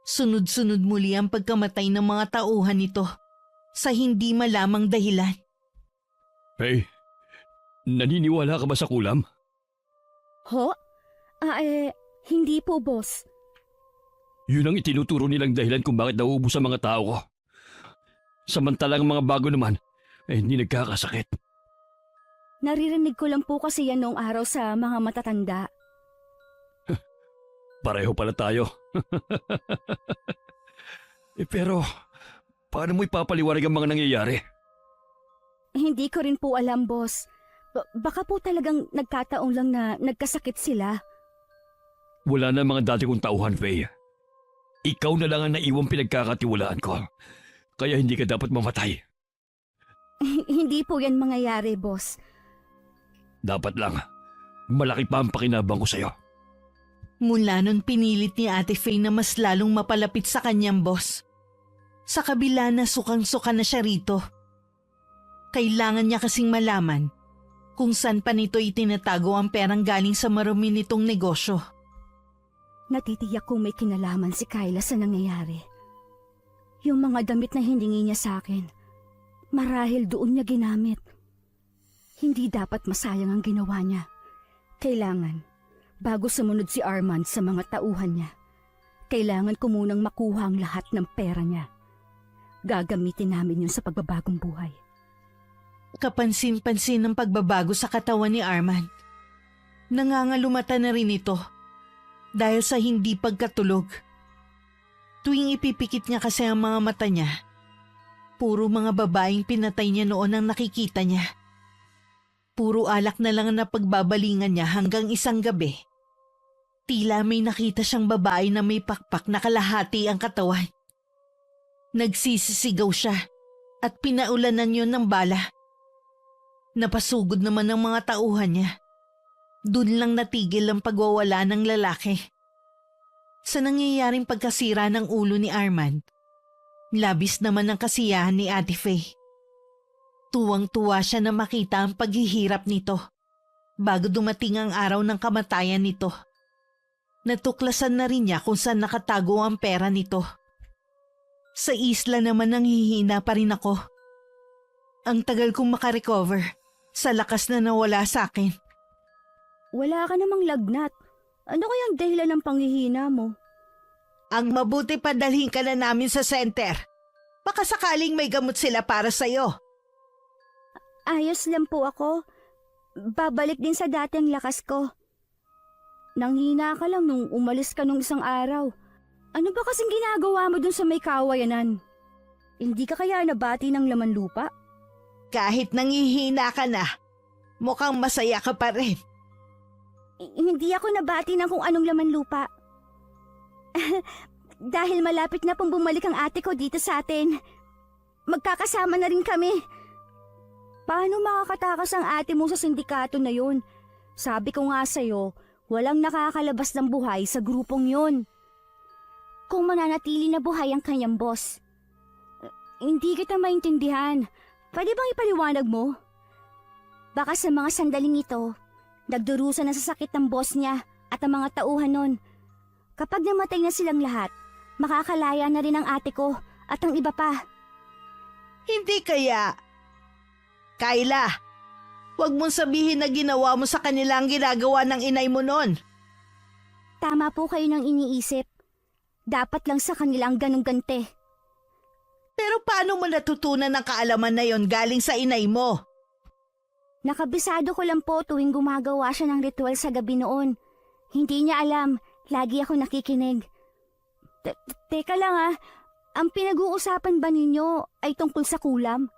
sunod-sunod muli ang pagkamatay ng mga tauhan nito sa hindi malamang dahilan. Hey, naniniwala ka ba sa kulam? Ho? Hindi po, boss. Yun ang itinuturo nilang dahilan kung bakit nauubos ang mga tao ko. Samantalang mga bago naman, hindi nagkakasakit. Naririnig ko lang po kasi yan noong araw sa mga matatanda. Pareho pala tayo. Pero, paano mo ipapaliwanag ang mga nangyayari? Hindi ko rin po alam, boss. Baka po talagang nagkataon lang na nagkasakit sila. Wala na mga dati kong tauhan, Faye. Ikaw na lang ang naiwang pinagkakatiwalaan ko. Kaya hindi ka dapat mamatay. Hindi po yan mangyayari, boss. Dapat lang, malaki pa ang pakinabang ko sa'yo. Mula nun pinilit ni Ate Faye na mas lalong mapalapit sa kanyang boss. Sa kabila na sukang-suka na siya rito. Kailangan niya kasing malaman kung saan pa nito itinatago ang perang galing sa marumi nitong negosyo. Natitiyak kong may kinalaman si Kyla sa nangyayari. Yung mga damit na hiningi niya sa akin, marahil doon niya ginamit. Hindi dapat masayang ang ginawa niya. Kailangan, bago sumunod si Armand sa mga tauhan niya, kailangan ko munang makuha ang lahat ng pera niya. Gagamitin namin yun sa pagbabagong buhay. Kapansin-pansin ang pagbabago sa katawan ni Armand. Nangangalumata na rin ito dahil sa hindi pagkatulog. Tuwing ipipikit niya kasi ang mga mata niya, puro mga babaeng pinatay niya noon ang nakikita niya. Puro alak na lang ang napagbabalingan niya hanggang isang gabi. Tila may nakita siyang babae na may pakpak na kalahati ang katawan. Nagsisisigaw siya at pinaulanan yun ng bala. Napasugod naman ng mga tauhan niya. Doon lang natigil ang pagwawala ng lalaki. Sa nangyayaring pagkasira ng ulo ni Armand, labis naman ang kasiyahan ni Ate Faye. Tuwang-tuwa siya na makita ang paghihirap nito bago dumating ang araw ng kamatayan nito. Natuklasan na rin niya kung saan nakatago ang pera nito. Sa isla naman nanghihina pa rin ako. Ang tagal kong makarecover sa lakas na nawala sa akin. Wala ka namang lagnat. Ano kayang dahilan ng panghihina mo? Ang mabuti pa dalhin ka na namin sa center. Baka sakaling may gamot sila para sa'yo. Ayos lang po ako. Babalik din sa dating lakas ko. Nanghina ka lang nung umalis ka nung isang araw. Ano ba kasing ginagawa mo dun sa may kawayanan? Hindi ka kaya nabati ng laman lupa? Kahit nangihina ka na, mukhang masaya ka pa rin. Hindi ako nabati ng kung anong laman lupa. Dahil malapit na pong bumalik ang ate ko dito sa atin. Magkakasama na rin kami. Paano makakatakas ang ate mo sa sindikato na yun? Sabi ko nga sa'yo, walang nakakalabas ng buhay sa grupong yun. Kung mananatili na buhay ang kanyang boss. Hindi kita maintindihan. Pwede bang ipaliwanag mo? Baka sa mga sandaling ito, nagdurusa na sa sakit ng boss niya at ang mga tauhan nun. Kapag namatay na silang lahat, makakalaya na rin ang ate ko at ang iba pa. Hindi kaya. Kayla, huwag mong sabihin na ginawa mo sa kanila ang ginagawa ng inay mo noon. Tama po kayo ng iniisip. Dapat lang sa kanila ang ganong gante. Pero paano mo natutunan ang kaalaman na yon galing sa inay mo? Nakabisado ko lang po tuwing gumagawa siya ng ritual sa gabi noon. Hindi niya alam, lagi ako nakikinig. Teka lang ang pinag-uusapan ba ninyo ay tungkol sa kulam?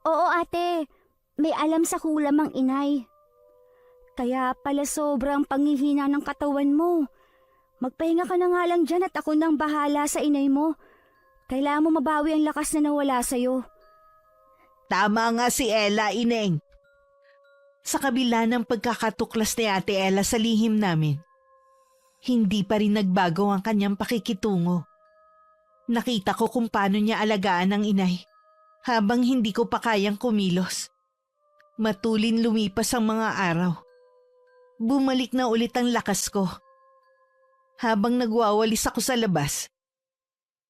Oo ate, may alam sa kulam ang inay. Kaya pala sobrang panghihina ng katawan mo. Magpahinga ka na nga lang dyan at ako nang bahala sa inay mo. Kailangan mo mabawi ang lakas na nawala sa'yo. Tama nga si Ella, Ineng. Sa kabila ng pagkakatuklas ni Ate Ella sa lihim namin, hindi pa rin nagbago ang kanyang pakikitungo. Nakita ko kung paano niya alagaan ang inay habang hindi ko pa kayang kumilos. Matulin lumipas ang mga araw. Bumalik na ulit ang lakas ko. Habang nagwawalis ako sa labas,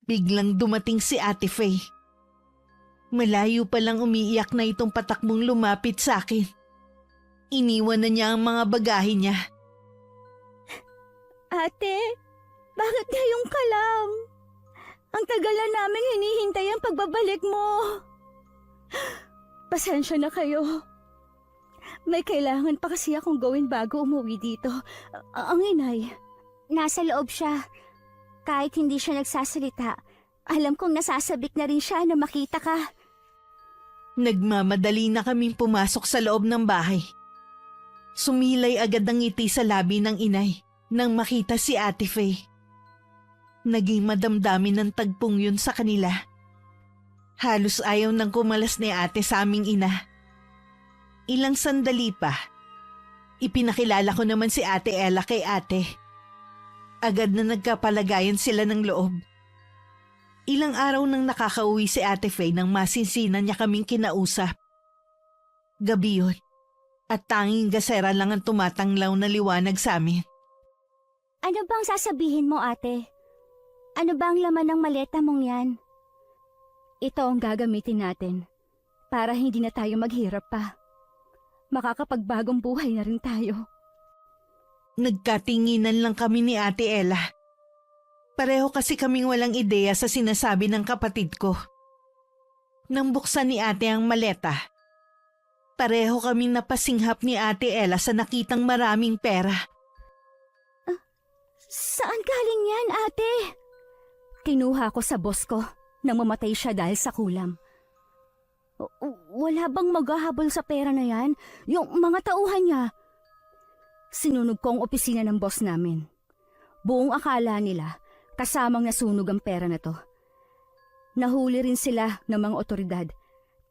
biglang dumating si Ate Faye. Malayo pa lang umiiyak na itong patakbong lumapit sa akin. Iniwan na niya ang mga bagahe niya. Ate, bakit ngayong ka lang? Ang tagal na namin hinihintay ang pagbabalik mo. Pasensya na kayo. May kailangan pa kasi akong gawin bago umuwi dito. Ang inay, nasa loob siya. Kahit hindi siya nagsasalita, alam kong nasasabik na rin siya na makita ka. Nagmamadali na kaming pumasok sa loob ng bahay. Sumilay agad ang ngiti sa labi ng inay nang makita si Ate Faye. Naging madamdamin ng tagpong yun sa kanila. Halos ayaw nang kumalas ni ate sa aming ina. Ilang sandali pa, ipinakilala ko naman si Ate Ella kay ate. Agad na nagkapalagayan sila ng loob. Ilang araw nang nakakauwi si Ate Faye nang masinsinan niya kaming kinausap. Gabi yun, at tanging gasera lang ang tumatanglaw na liwanag sa amin. Ano bang sasabihin mo, ate? Ano ba ang laman ng maleta mong yan? Ito ang gagamitin natin para hindi na tayo maghirap pa. Makakapagbagong buhay na rin tayo. Nagkatinginan lang kami ni Ate Ella. Pareho kasi kaming walang ideya sa sinasabi ng kapatid ko. Nang buksan ni ate ang maleta, pareho kaming napasinghap ni Ate Ella sa nakitang maraming pera. Saan galing yan, ate? Kinuha ko sa boss ko nang mamatay siya dahil sa kulam. Wala bang maghahabol sa pera na yan? Yung mga tauhan niya. Sinunog ko ang opisina ng boss namin. Buong akala nila kasamang nasunog ang pera na to. Nahuli rin sila ng mga otoridad.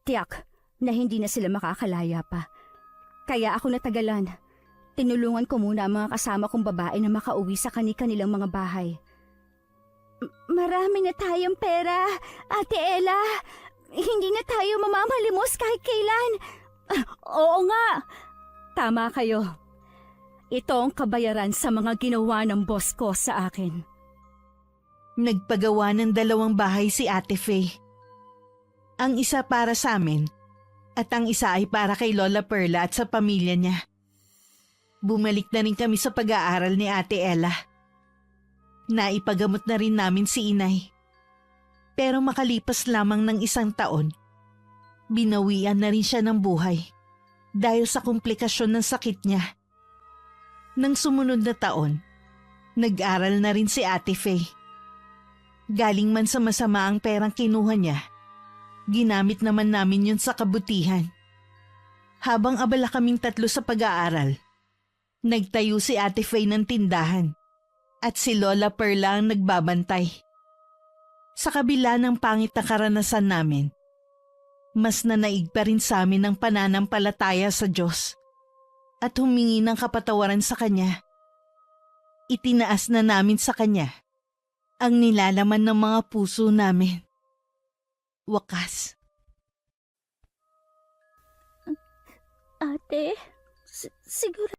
Tiyak na hindi na sila makakalaya pa. Kaya ako natagalan. Tinulungan ko muna ang mga kasama kong babae na makauwi sa kanilang mga bahay. Marami na tayong pera, Ate Ella. Hindi na tayo mamamalimos kahit kailan. Oo nga. Tama kayo. Ito ang kabayaran sa mga ginawa ng boss ko sa akin. Nagpagawa ng 2 bahay si Ate Faye. Ang isa para sa amin At ang isa ay para kay Lola Perla at sa pamilya niya. Bumalik na rin kami sa pag-aaral ni Ate Ella. Naipagamot na rin namin si Inay. Pero makalipas lamang ng 1 taon, binawian na rin siya ng buhay dahil sa komplikasyon ng sakit niya. Nang sumunod na taon, nag-aral na rin si Ate Faye. Galing man sa masama ang perang kinuha niya, ginamit naman namin yun sa kabutihan. Habang abala kaming 3 sa pag-aaral, nagtayo si Ate Faye ng tindahan at si Lola Perla ang nagbabantay. Sa kabila ng pangit na karanasan namin, mas nanaig pa rin sa amin ang pananampalataya sa Diyos at humingi ng kapatawaran sa Kanya. Itinaas na namin sa Kanya ang nilalaman ng mga puso namin. Wakas. Ate, siguro